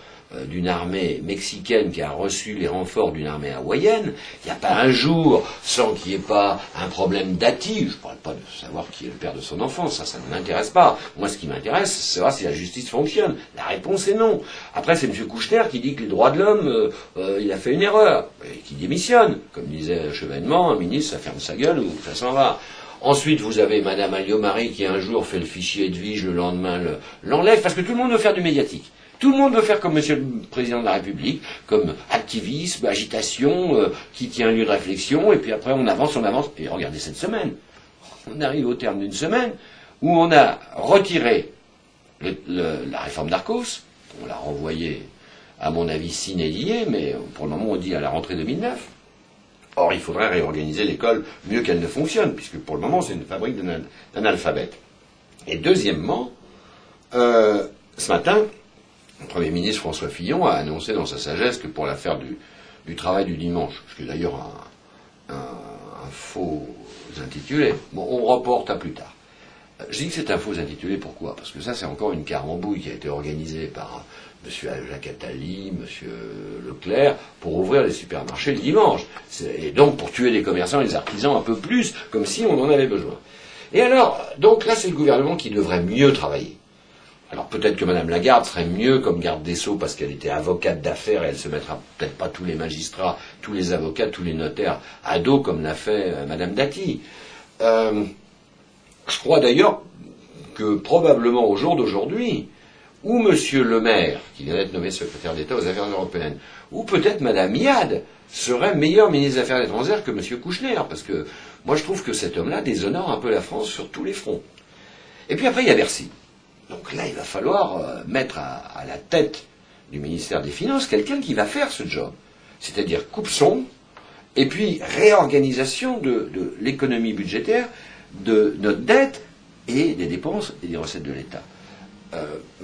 d'une armée mexicaine qui a reçu les renforts d'une armée hawaïenne, il n'y a pas un jour sans qu'il n'y ait pas un problème d'ATI. Je ne parle pas de savoir qui est le père de son enfant, ça ne m'intéresse pas. Moi, ce qui m'intéresse, c'est savoir si la justice fonctionne. La réponse est non. Après, c'est M. Kouchner qui dit que les droits de l'homme, il a fait une erreur, et qui démissionne. Comme disait Chevènement, un ministre, ça ferme sa gueule ou ça s'en va. Ensuite, vous avez Madame Alliot-Marie qui un jour fait le fichier Edwige, le lendemain l'enlève, parce que tout le monde veut faire du médiatique. Tout le monde veut faire comme Monsieur le Président de la République, comme activisme, agitation, qui tient un lieu de réflexion, et puis après on avance. Et regardez cette semaine. On arrive au terme d'une semaine où on a retiré la réforme d'Arcos, on l'a renvoyée, à mon avis, sine die, mais pour le moment on dit à la rentrée 2009. Or, il faudrait réorganiser l'école mieux qu'elle ne fonctionne, puisque pour le moment, c'est une fabrique d'analphabètes. Et deuxièmement, ce matin, le Premier ministre François Fillon a annoncé dans sa sagesse que pour l'affaire du travail du dimanche, ce qui est d'ailleurs un faux intitulé, bon, on reporte à plus tard. Je dis que c'est un faux intitulé, pourquoi? Parce que ça, c'est encore une carambouille qui a été organisée par M. Jacques Attali, M. Leclerc, pour ouvrir les supermarchés le dimanche. Et donc pour tuer les commerçants et les artisans un peu plus, comme si on en avait besoin. Et alors, donc là, c'est le gouvernement qui devrait mieux travailler. Alors peut-être que Mme Lagarde serait mieux comme garde des Sceaux parce qu'elle était avocate d'affaires et elle se mettra peut-être pas tous les magistrats, tous les avocats, tous les notaires à dos comme l'a fait Mme Dati. Je crois d'ailleurs que probablement au jour d'aujourd'hui, ou M. Le Maire, qui vient d'être nommé secrétaire d'État aux Affaires européennes, ou peut-être Mme Iad serait meilleur ministre des Affaires étrangères que M. Kouchner, parce que moi je trouve que cet homme-là déshonore un peu la France sur tous les fronts. Et puis après il y a Bercy. Donc là il va falloir mettre à la tête du ministère des Finances quelqu'un qui va faire ce job. C'est-à-dire coupe sombre, et puis réorganisation de l'économie budgétaire, de notre dette et des dépenses et des recettes de l'État.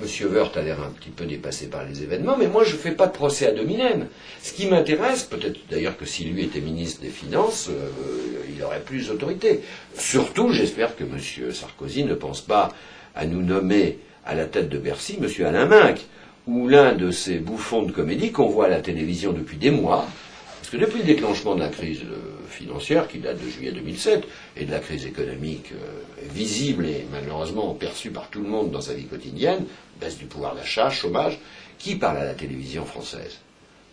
Monsieur Woerth a l'air un petit peu dépassé par les événements, mais moi je ne fais pas de procès à dominem. Ce qui m'intéresse, peut-être d'ailleurs que si lui était ministre des Finances, il aurait plus d'autorité. Surtout, j'espère que Monsieur Sarkozy ne pense pas à nous nommer à la tête de Bercy Monsieur Alain Minc, ou l'un de ces bouffons de comédie qu'on voit à la télévision depuis des mois. Parce que depuis le déclenchement de la crise financière, qui date de juillet 2007, et de la crise économique visible et malheureusement perçue par tout le monde dans sa vie quotidienne, baisse du pouvoir d'achat, chômage, qui parle à la télévision française?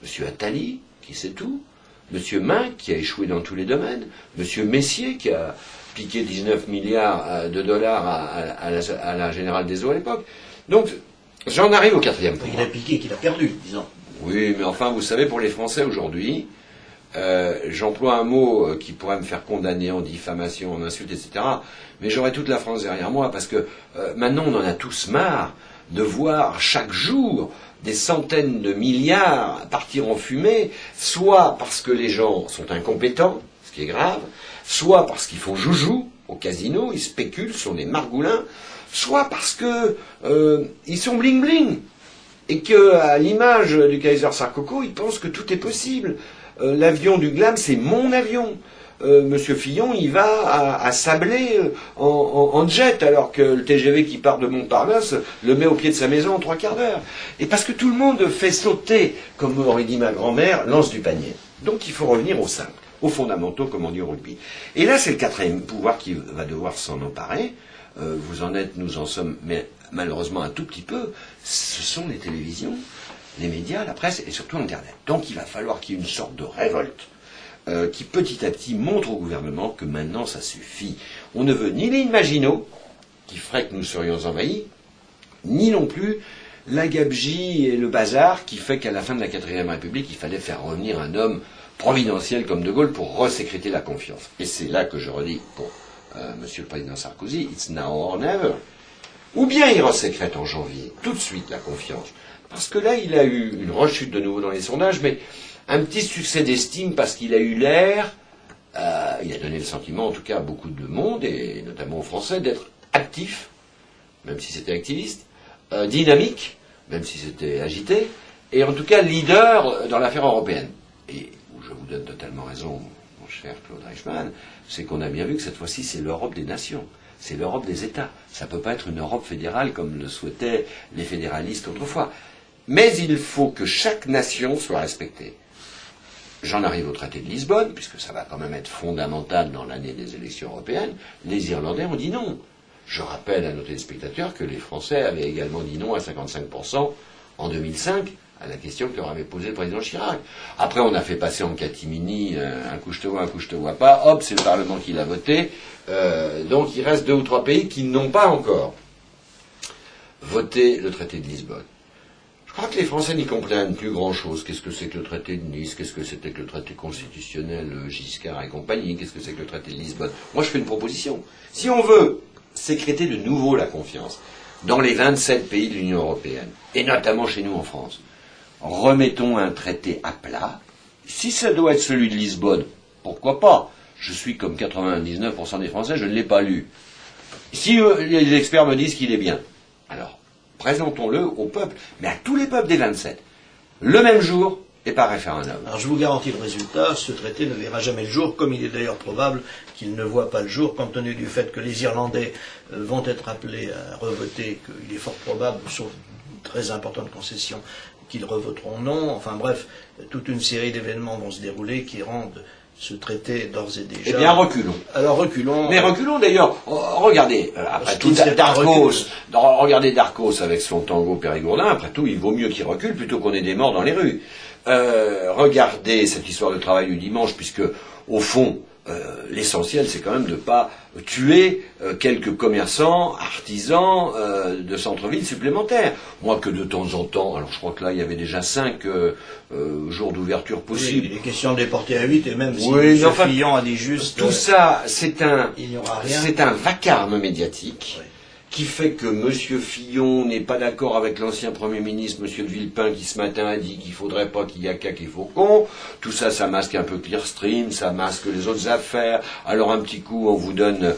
Monsieur Attali, qui sait tout, Monsieur Minc, qui a échoué dans tous les domaines, Monsieur Messier, qui a piqué 19 milliards de dollars à la Générale des Eaux à l'époque. Donc, j'en arrive au quatrième point. Il a piqué, qu'il a perdu, disons. Oui, mais enfin, vous savez, pour les Français aujourd'hui, j'emploie un mot qui pourrait me faire condamner en diffamation, en insulte, etc. Mais j'aurai toute la France derrière moi, parce que maintenant on en a tous marre de voir chaque jour des centaines de milliards partir en fumée, soit parce que les gens sont incompétents, ce qui est grave, soit parce qu'ils font joujou au casino, ils spéculent, sont des margoulins, soit parce que ils sont bling-bling. Et qu'à l'image du Kaiser Sarkozy, ils pensent que tout est possible. L'avion du glam, c'est mon avion. Monsieur Fillon, il va à Sablé en jet, alors que le TGV qui part de Montparnasse le met au pied de sa maison en 3 quarts d'heure. Et parce que tout le monde fait sauter, comme aurait dit ma grand-mère, l'anse du panier. Donc il faut revenir au simple, aux fondamentaux, comme on dit au rugby. Et là, c'est le quatrième pouvoir qui va devoir s'en emparer. Vous en êtes, nous en sommes, mais malheureusement un tout petit peu. Ce sont les télévisions, les médias, la presse et surtout Internet. Donc il va falloir qu'il y ait une sorte de révolte qui petit à petit montre au gouvernement que maintenant ça suffit. On ne veut ni les Maginot, qui ferait que nous serions envahis, ni non plus la gabegie et le bazar qui fait qu'à la fin de la 4ème République, il fallait faire revenir un homme providentiel comme De Gaulle pour resécréter la confiance. Et c'est là que je redis pour Monsieur le Président Sarkozy, it's now or never. Ou bien il resécrète en janvier, tout de suite, la confiance. Parce que là, il a eu une rechute de nouveau dans les sondages, mais un petit succès d'estime parce qu'il a eu l'air, il a donné le sentiment, en tout cas à beaucoup de monde, et notamment aux Français, d'être actif, même si c'était activiste, dynamique, même si c'était agité, et en tout cas leader dans l'affaire européenne. Et où je vous donne totalement raison, mon cher Claude Reichmann, c'est qu'on a bien vu que cette fois-ci, c'est l'Europe des nations. C'est l'Europe des États. Ça ne peut pas être une Europe fédérale comme le souhaitaient les fédéralistes autrefois. Mais il faut que chaque nation soit respectée. J'en arrive au traité de Lisbonne, puisque ça va quand même être fondamental dans l'année des élections européennes. Les Irlandais ont dit non. Je rappelle à nos téléspectateurs que les Français avaient également dit non à 55% en 2005 à la question que leur avait posée le président Chirac. Après, on a fait passer en catimini un coup je te vois, un coup je te vois pas. Hop, c'est le Parlement qui l'a voté. Donc il reste 2 ou 3 pays qui n'ont pas encore voté le traité de Lisbonne. Je crois que les Français n'y comprennent plus grand-chose. Qu'est-ce que c'est que le traité de Nice? Qu'est-ce que c'était que le traité constitutionnel Giscard et compagnie? Qu'est-ce que c'est que le traité de Lisbonne? Moi, je fais une proposition. Si on veut sécréter de nouveau la confiance dans les 27 pays de l'Union européenne, et notamment chez nous en France, remettons un traité à plat. Si ça doit être celui de Lisbonne, pourquoi pas? Je suis comme 99% des Français, je ne l'ai pas lu. Si les experts me disent qu'il est bien, alors présentons-le au peuple, mais à tous les peuples des 27, le même jour et par référendum. Alors je vous garantis le résultat, ce traité ne verra jamais le jour, comme il est d'ailleurs probable qu'il ne voit pas le jour, compte tenu du fait que les Irlandais vont être appelés à revoter, qu'il est fort probable, sauf une très importante concession, qu'ils revoteront non. Enfin bref, toute une série d'événements vont se dérouler qui rendent ce traité d'ores et déjà... Eh bien, reculons. Alors reculons. Mais reculons d'ailleurs. Regardez, après tout, regardez Darcos avec son tango périgourdin, après tout, il vaut mieux qu'il recule plutôt qu'on ait des morts dans les rues. Regardez cette histoire de travail du dimanche, puisque, au fond, l'essentiel, c'est quand même de ne pas tuer quelques commerçants, artisans de centre-ville supplémentaires. Moi, que de temps en temps, alors je crois que là, il y avait déjà 5 jours d'ouverture possibles. Oui, il est question de les porter à 8, et même si oui, M. Fillon a dit juste... Tout ça, c'est un vacarme médiatique. Oui. Qui fait que M. Fillon n'est pas d'accord avec l'ancien Premier ministre, M. de Villepin, qui ce matin a dit qu'il ne faudrait pas qu'il y ait qu'à qu'il faut qu'on. Tout ça, ça masque un peu Clearstream, ça masque les autres affaires. Alors un petit coup, on vous donne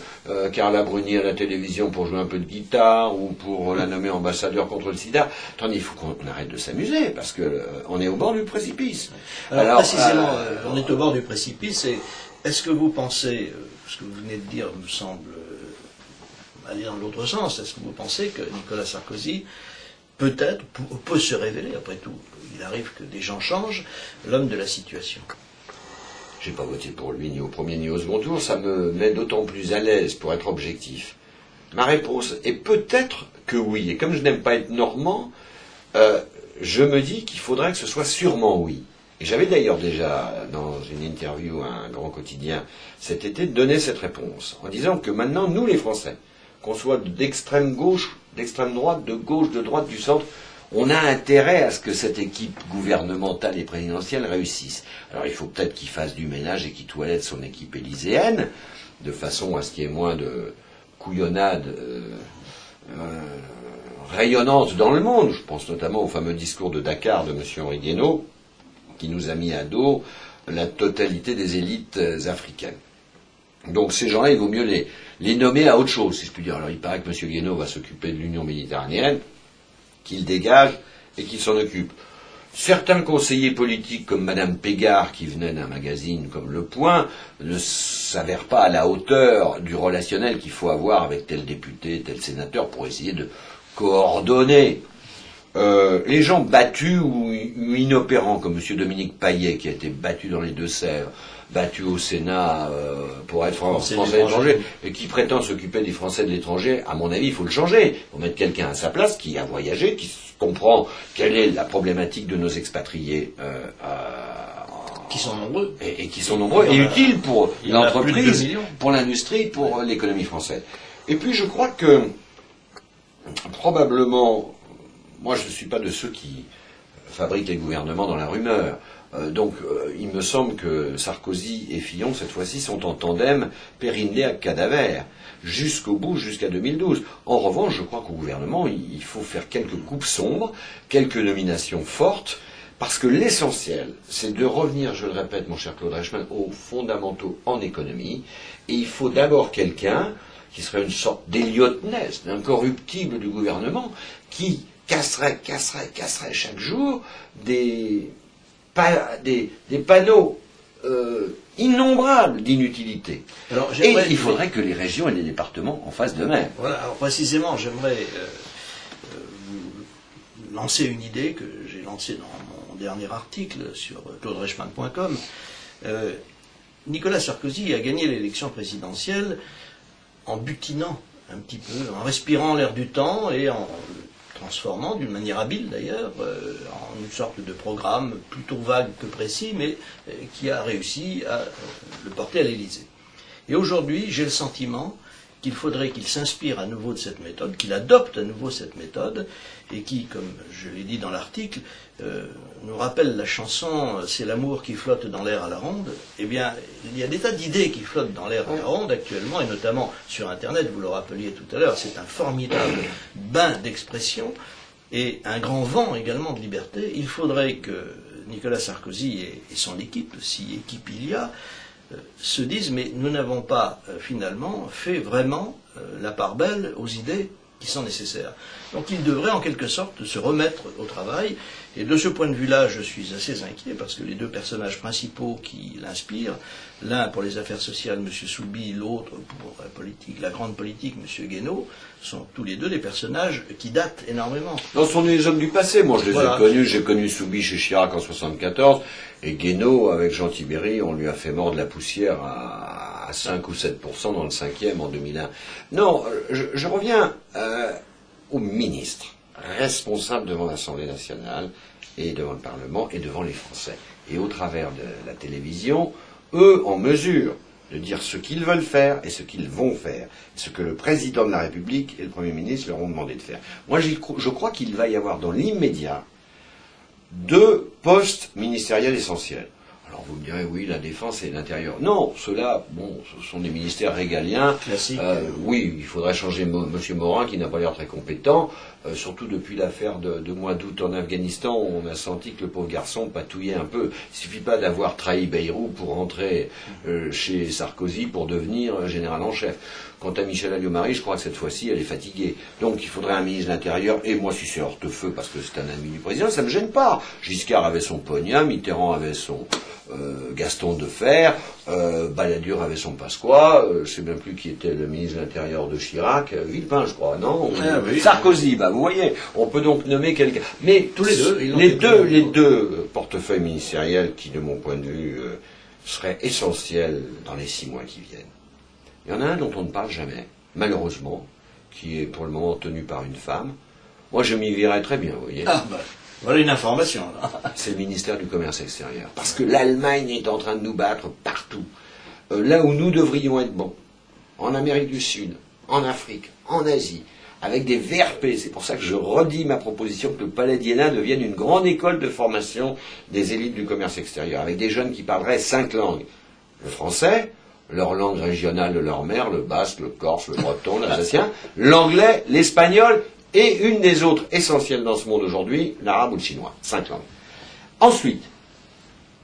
Carla Bruni à la télévision pour jouer un peu de guitare, ou pour la nommer ambassadeur contre le sida. Attendez, il faut qu'on arrête de s'amuser, parce que on est au bord du précipice. Alors précisément, on est au bord du précipice, et est-ce que vous pensez, ce que vous venez de dire me semble... aller dans l'autre sens. Est-ce que vous pensez que Nicolas Sarkozy peut-être peut se révéler, après tout, il arrive que des gens changent, l'homme de la situation? J'ai pas voté pour lui ni au premier ni au second tour, ça me met d'autant plus à l'aise pour être objectif. Ma réponse est peut-être que oui, et comme je n'aime pas être normand, je me dis qu'il faudrait que ce soit sûrement oui. Et j'avais d'ailleurs déjà, dans une interview à un grand quotidien cet été, donné cette réponse, en disant que maintenant, nous les Français, qu'on soit d'extrême gauche, d'extrême droite, de gauche, de droite, du centre, on a intérêt à ce que cette équipe gouvernementale et présidentielle réussisse. Alors il faut peut-être qu'il fasse du ménage et qu'il toilette son équipe élyséenne, de façon à ce qu'il y ait moins de couillonnade rayonnante dans le monde. Je pense notamment au fameux discours de Dakar de M. Henri Guénaud, qui nous a mis à dos la totalité des élites africaines. Donc ces gens-là, il vaut mieux les nommer à autre chose, si je puis dire. Alors il paraît que M. Guénaud va s'occuper de l'Union méditerranéenne, qu'il dégage et qu'il s'en occupe. Certains conseillers politiques comme Mme Pégard, qui venait d'un magazine comme Le Point, ne s'avèrent pas à la hauteur du relationnel qu'il faut avoir avec tel député, tel sénateur, pour essayer de coordonner. Les gens battus ou inopérants, comme M. Dominique Paillet, qui a été battu dans les Deux-Sèvres, battu au Sénat pour être français de l'étranger, et qui prétend s'occuper des Français de l'étranger, à mon avis, il faut le changer. Il faut mettre quelqu'un à sa place qui a voyagé, qui comprend quelle est la problématique de nos expatriés qui sont nombreux. Et qui sont nombreux, et utiles pour l'entreprise, pour l'industrie, pour l'économie française. Et puis je crois que, probablement, moi je ne suis pas de ceux qui fabriquent les gouvernements dans la rumeur. Donc, il me semble que Sarkozy et Fillon, cette fois-ci, sont en tandem périndé à cadaver, jusqu'au bout, jusqu'à 2012. En revanche, je crois qu'au gouvernement, il faut faire quelques coupes sombres, quelques nominations fortes, parce que l'essentiel, c'est de revenir, je le répète, mon cher Claude Reichmann, aux fondamentaux en économie. Et il faut d'abord quelqu'un qui serait une sorte d'Eliot Ness, d'incorruptible du gouvernement, qui casserait chaque jour des panneaux innombrables d'inutilité. Et il faudrait que les régions et les départements en fassent de même. Voilà, alors précisément, j'aimerais lancer une idée que j'ai lancée dans mon dernier article sur claudereichmann.com. Nicolas Sarkozy a gagné l'élection présidentielle en butinant un petit peu, en respirant l'air du temps et en transformant, d'une manière habile d'ailleurs, en une sorte de programme plutôt vague que précis, mais qui a réussi à le porter à l'Élysée. Et aujourd'hui, j'ai le sentiment qu'il faudrait qu'il s'inspire à nouveau de cette méthode, qu'il adopte à nouveau cette méthode, et qui, comme je l'ai dit dans l'article, nous rappelle la chanson « C'est l'amour qui flotte dans l'air à la ronde ». Eh bien, il y a des tas d'idées qui flottent dans l'air à la ronde actuellement, et notamment sur Internet, vous le rappeliez tout à l'heure, c'est un formidable bain d'expression, et un grand vent également de liberté. Il faudrait que Nicolas Sarkozy et son équipe, si équipe il y a, se disent mais nous n'avons pas finalement fait vraiment la part belle aux idées qui sont nécessaires. Donc il devrait en quelque sorte se remettre au travail, et de ce point de vue-là, je suis assez inquiet, parce que les deux personnages principaux qui l'inspirent, l'un pour les affaires sociales, M. Soubi, l'autre pour la politique, la grande politique, M. Guénaud, sont tous les deux des personnages qui datent énormément. Non, ce sont des hommes du passé. Moi, je les ai connus. J'ai connu Soubi chez Chirac en 74, et Guénaud, avec Jean Tibéry, on lui a fait mordre la poussière à 5 ou 7% dans le 5e en 2001. Non, je reviens aux ministres responsables devant l'Assemblée nationale et devant le Parlement et devant les Français. Et au travers de la télévision, eux en mesure de dire ce qu'ils veulent faire et ce qu'ils vont faire, ce que le président de la République et le Premier ministre leur ont demandé de faire. Moi, je crois qu'il va y avoir dans l'immédiat 2 postes ministériels essentiels. Alors vous me direz, oui, la défense et l'intérieur. Non, ceux-là, bon, ce sont des ministères régaliens. Classique. Oui, il faudrait changer M. Morin, qui n'a pas l'air très compétent. Surtout depuis l'affaire de mois d'août en Afghanistan, on a senti que le pauvre garçon patouillait un peu. Il suffit pas d'avoir trahi Bayrou pour rentrer chez Sarkozy pour devenir général en chef. Quant à Michel Alliot-Marie, je crois que cette fois-ci, elle est fatiguée. Donc il faudrait un ministre de l'Intérieur, et moi, si c'est Hortefeux, parce que c'est un ami du président, ça me gêne pas. Giscard avait son Pognat, Mitterrand avait son Gaston Defferre, Balladur avait son Pasqua, je sais même plus qui était le ministre de l'Intérieur de Chirac, Villepin, je crois, non Oui. Sarkozy, vous voyez, on peut donc nommer quelqu'un. Mais tous les deux, les deux portefeuilles ministériels qui, de mon point de vue, seraient essentiels dans les 6 mois qui viennent. Il y en a un dont on ne parle jamais, malheureusement, qui est pour le moment tenu par une femme. Moi, je m'y verrais très bien, vous voyez. Ah, bah, voilà une information. C'est le ministère du Commerce extérieur. Parce que l'Allemagne est en train de nous battre partout. Là où nous devrions être bons, en Amérique du Sud, en Afrique, en Asie, avec des VRP. C'est pour ça que je redis ma proposition que le Palais d'Iéna devienne une grande école de formation des élites du commerce extérieur, avec des jeunes qui parleraient 5 langues. Le français, leur langue régionale de leur mère, le basque, le corse, le breton, l'alsacien, l'anglais, l'espagnol, et une des autres essentielles dans ce monde aujourd'hui, l'arabe ou le chinois. 5 langues. Ensuite,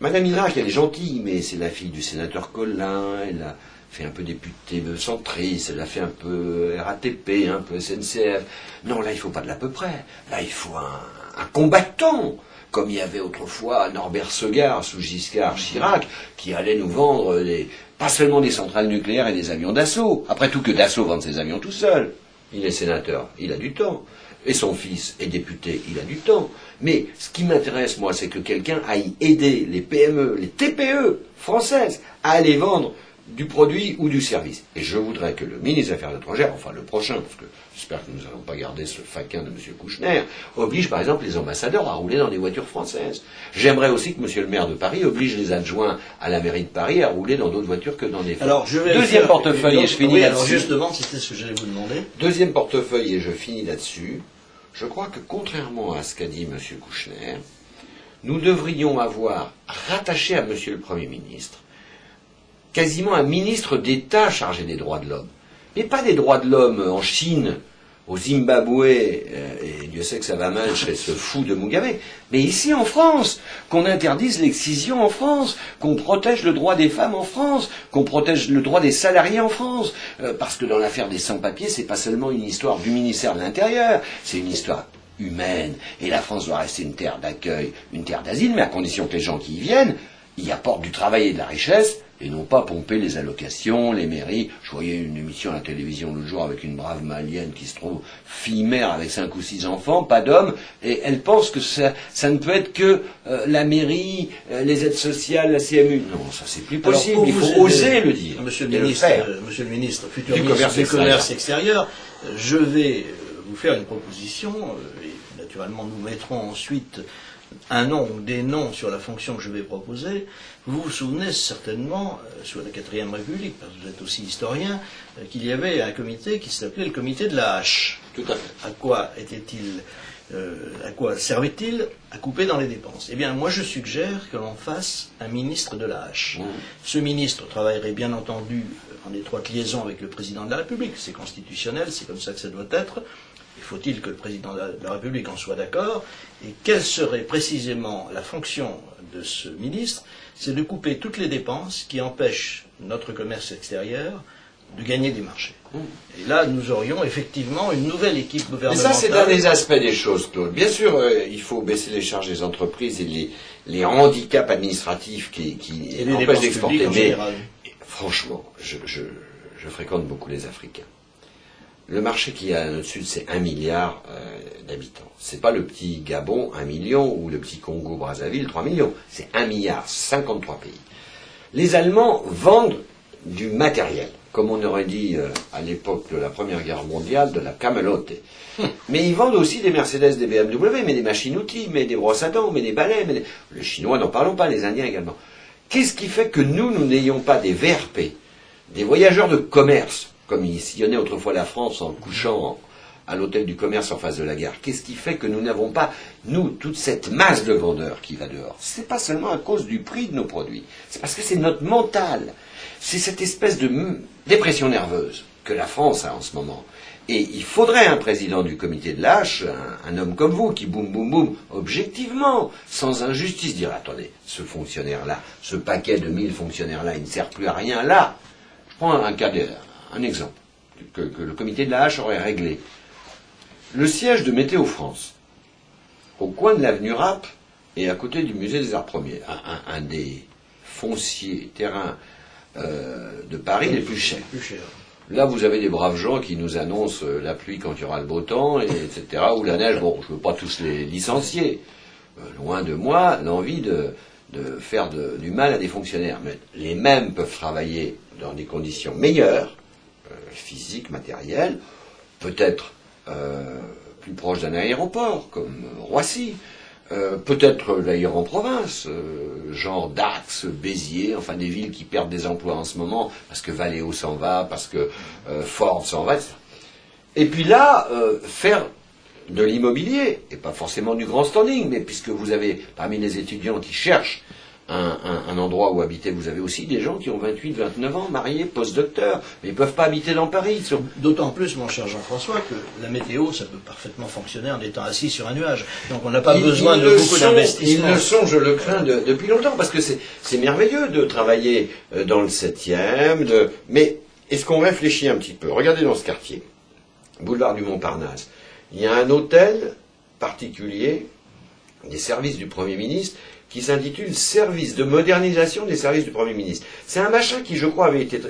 Madame Irak, elle est gentille, mais c'est la fille du sénateur Collin, elle a fait un peu député centriste, elle a fait un peu RATP, un peu SNCF. Non, là, il faut pas de l'à peu près. Là, il faut un combattant, comme il y avait autrefois Norbert Segard sous Giscard Chirac, qui allait nous vendre pas seulement des centrales nucléaires et des avions d'assaut. Après tout, que Dassault vende ses avions tout seul. Il est sénateur, il a du temps. Et son fils est député, il a du temps. Mais ce qui m'intéresse, moi, c'est que quelqu'un aille aider les PME, les TPE françaises à aller vendre du produit ou du service. Et je voudrais que le ministre des Affaires étrangères, enfin le prochain, parce que j'espère que nous n'allons pas garder ce faquin de M. Kouchner, oblige par exemple les ambassadeurs à rouler dans des voitures françaises. J'aimerais aussi que M. le maire de Paris oblige les adjoints à la mairie de Paris à rouler dans d'autres voitures que dans des Ford. Alors, Deuxième portefeuille, et je finis là-dessus. Alors justement, c'était ce que j'allais vous demander. Deuxième portefeuille, et je finis là-dessus. Je crois que contrairement à ce qu'a dit M. Kouchner, nous devrions avoir rattaché à M. le Premier ministre quasiment un ministre d'État chargé des droits de l'homme. Mais pas des droits de l'homme en Chine, au Zimbabwe, et Dieu sait que ça va mal chez ce fou de Mugabe, mais ici en France, qu'on interdise l'excision en France, qu'on protège le droit des femmes en France, qu'on protège le droit des salariés en France, parce que dans l'affaire des sans-papiers, c'est pas seulement une histoire du ministère de l'Intérieur, c'est une histoire humaine, et la France doit rester une terre d'accueil, une terre d'asile, mais à condition que les gens qui y viennent y apportent du travail et de la richesse, et non pas pomper les allocations, les mairies. Je voyais une émission à la télévision l'autre jour avec une brave malienne qui se trouve fille-mère avec 5 ou 6 enfants, pas d'hommes, et elle pense que ça ne peut être que la mairie, les aides sociales, la CMU. Non, ça c'est plus possible, il faut oser le dire. Monsieur le ministre, futur du ministre du commerce Commerce extérieur, je vais vous faire une proposition, et naturellement nous mettrons ensuite un nom ou des noms sur la fonction que je vais proposer. Vous vous souvenez certainement, sous la 4ème République, parce que vous êtes aussi historien, qu'il y avait un comité qui s'appelait le comité de la hache. Tout à fait. À quoi était-il À quoi servait-il? À couper dans les dépenses. Eh bien, moi, je suggère que l'on fasse un ministre de la hache. Ce ministre travaillerait bien entendu en étroite liaison avec le président de la République. C'est constitutionnel, c'est comme ça que ça doit être. Il faut-il que le président de la République en soit d'accord? Et quelle serait précisément la fonction de ce ministre? C'est de couper toutes les dépenses qui empêchent notre commerce extérieur de gagner des marchés. Et là, nous aurions effectivement une nouvelle équipe Mais gouvernementale. ça, c'est un des aspects des choses, Claude. Bien sûr, il faut baisser les charges des entreprises et les handicaps administratifs qui Et les empêchent dépenses d'exporter. publiques en Mais général. franchement, je fréquente beaucoup les Africains. Le marché qu'il y a au sud, c'est 1 milliard d'habitants. C'est pas le petit Gabon, 1 million, ou le petit Congo-Brazzaville, 3 millions. C'est 1 milliard, 53 pays. Les Allemands vendent du matériel, comme on aurait dit à l'époque de la Première Guerre mondiale, de la camelote. Mais ils vendent aussi des Mercedes, des BMW, mais des machines-outils, mais des brosses à dents, mais des balais. Les Chinois, n'en parlons pas, les Indiens également. Qu'est-ce qui fait que nous n'ayons pas des VRP, des voyageurs de commerce, comme ils sillonnaient autrefois la France en couchant à l'hôtel du commerce en face de la gare? Qu'est-ce qui fait que nous n'avons pas, nous, toute cette masse de vendeurs qui va dehors? C'est pas seulement à cause du prix de nos produits, c'est parce que c'est notre mental. C'est cette espèce de dépression nerveuse que la France a en ce moment. Et il faudrait un président du comité de l'H, un homme comme vous, qui boum boum boum, objectivement, sans injustice, dire attendez, ce fonctionnaire-là, ce paquet de 1000 fonctionnaires-là, il ne sert plus à rien là. Je prends un exemple que le comité de l'H aurait réglé. Le siège de Météo France, au coin de l'avenue Rapp et à côté du musée des Arts Premiers, un des fonciers terrains de Paris les plus chers. Là, vous avez des braves gens qui nous annoncent la pluie quand il y aura le beau temps, etc., ou la neige. Bon, je ne veux pas tous les licencier. Loin de moi l'envie de faire du mal à des fonctionnaires. Mais les mêmes peuvent travailler dans des conditions meilleures, physiques, matérielles, peut-être plus proches d'un aéroport, comme Roissy, peut-être d'ailleurs en province, genre Dax, Béziers, enfin des villes qui perdent des emplois en ce moment, parce que Valeo s'en va, parce que Ford s'en va, etc. Et puis là, faire de l'immobilier, et pas forcément du grand standing, mais puisque vous avez parmi les étudiants qui cherchent un endroit où habiter, vous avez aussi des gens qui ont 28, 29 ans, mariés, post-docteurs, mais ils ne peuvent pas habiter dans Paris. D'autant plus, mon cher Jean-François, que la météo, ça peut parfaitement fonctionner en étant assis sur un nuage. Donc on n'a pas besoin de beaucoup d'investissement. Ils le sont, je le crains depuis longtemps, parce que c'est merveilleux de travailler dans le 7e, mais est-ce qu'on réfléchit un petit peu? Regardez dans ce quartier, boulevard du Montparnasse, il y a un hôtel particulier, des services du Premier ministre, qui s'intitule Service de modernisation des services du Premier ministre. C'est un machin qui, je crois, avait été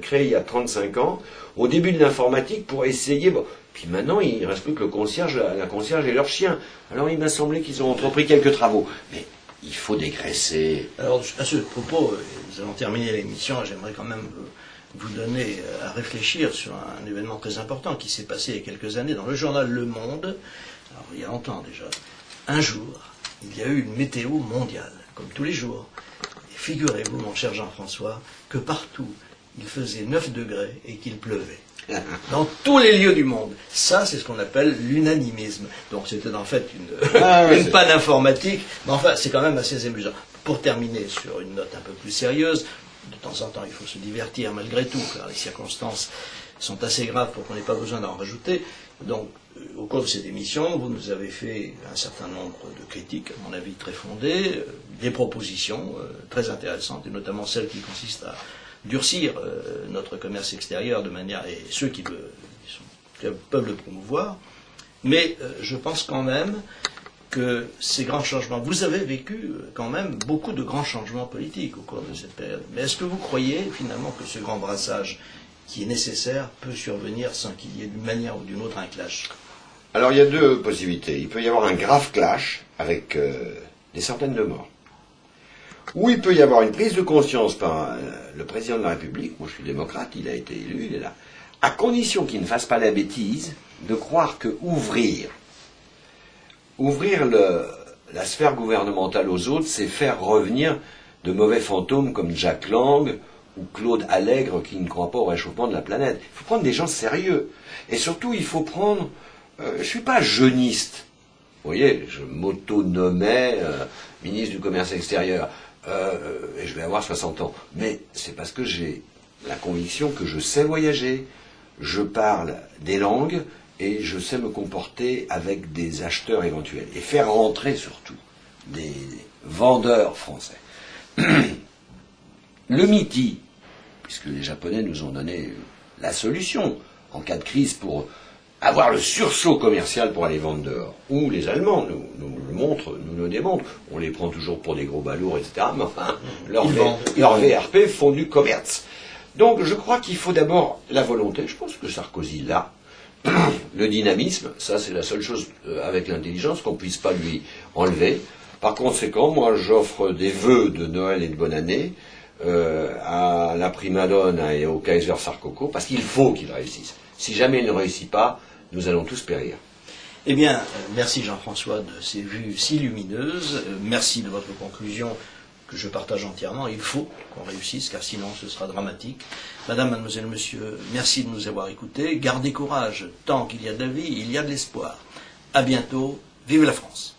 créé il y a 35 ans, au début de l'informatique, pour essayer... Bon, puis maintenant, il ne reste plus que le concierge, la concierge et leur chien. Alors il m'a semblé qu'ils ont entrepris quelques travaux. Mais il faut dégraisser. Alors, à ce propos, nous allons terminer l'émission, j'aimerais quand même vous donner à réfléchir sur un événement très important qui s'est passé il y a quelques années dans le journal Le Monde, alors il y a longtemps déjà. Un jour, il y a eu une météo mondiale, comme tous les jours. Et figurez-vous, mon cher Jean-François, que partout, il faisait 9 degrés et qu'il pleuvait. Dans tous les lieux du monde. Ça, c'est ce qu'on appelle l'unanimisme. Donc c'était en fait une panne informatique, mais enfin, c'est quand même assez amusant. Pour terminer sur une note un peu plus sérieuse, de temps en temps, il faut se divertir malgré tout, car les circonstances sont assez graves pour qu'on n'ait pas besoin d'en rajouter. Donc, au cours de cette émission, vous nous avez fait un certain nombre de critiques, à mon avis très fondées, des propositions très intéressantes, et notamment celles qui consistent à durcir notre commerce extérieur de manière, et ceux qui peuvent le promouvoir. Mais je pense quand même que ces grands changements, vous avez vécu quand même beaucoup de grands changements politiques au cours de cette période. Mais est-ce que vous croyez finalement que ce grand brassage qui est nécessaire peut survenir sans qu'il y ait d'une manière ou d'une autre un clash? Alors il y a deux possibilités. Il peut y avoir un grave clash avec des centaines de morts. Ou il peut y avoir une prise de conscience par le président de la République, moi je suis démocrate, il a été élu, il est là, à condition qu'il ne fasse pas la bêtise de croire que ouvrir la sphère gouvernementale aux autres, c'est faire revenir de mauvais fantômes comme Jack Lang ou Claude Allègre qui ne croient pas au réchauffement de la planète. Il faut prendre des gens sérieux. Et surtout, il faut prendre... je ne suis pas jeuniste, Vous voyez, je m'auto-nommais ministre du Commerce extérieur, et je vais avoir 60 ans. Mais c'est parce que j'ai la conviction que je sais voyager, je parle des langues, et je sais me comporter avec des acheteurs éventuels. Et faire rentrer surtout des vendeurs français. Le MITI, puisque les Japonais nous ont donné la solution en cas de crise pour avoir le sursaut commercial pour aller vendre dehors. Ou les Allemands nous le montrent, nous le démontrent. On les prend toujours pour des gros balourds, etc. Mais enfin, leur VRP font du commerce. Donc je crois qu'il faut d'abord la volonté. Je pense que Sarkozy l'a. Le dynamisme, ça c'est la seule chose avec l'intelligence qu'on ne puisse pas lui enlever. Par conséquent, moi j'offre des vœux de Noël et de bonne année à la prima donna et au Kaiser Sarkoko, parce qu'il faut qu'il réussisse. Si jamais il ne réussit pas, nous allons tous périr. Eh bien, merci Jean-François de ces vues si lumineuses. Merci de votre conclusion que je partage entièrement. Il faut qu'on réussisse, car sinon ce sera dramatique. Madame, mademoiselle, monsieur, merci de nous avoir écoutés. Gardez courage. Tant qu'il y a de la vie, il y a de l'espoir. À bientôt. Vive la France.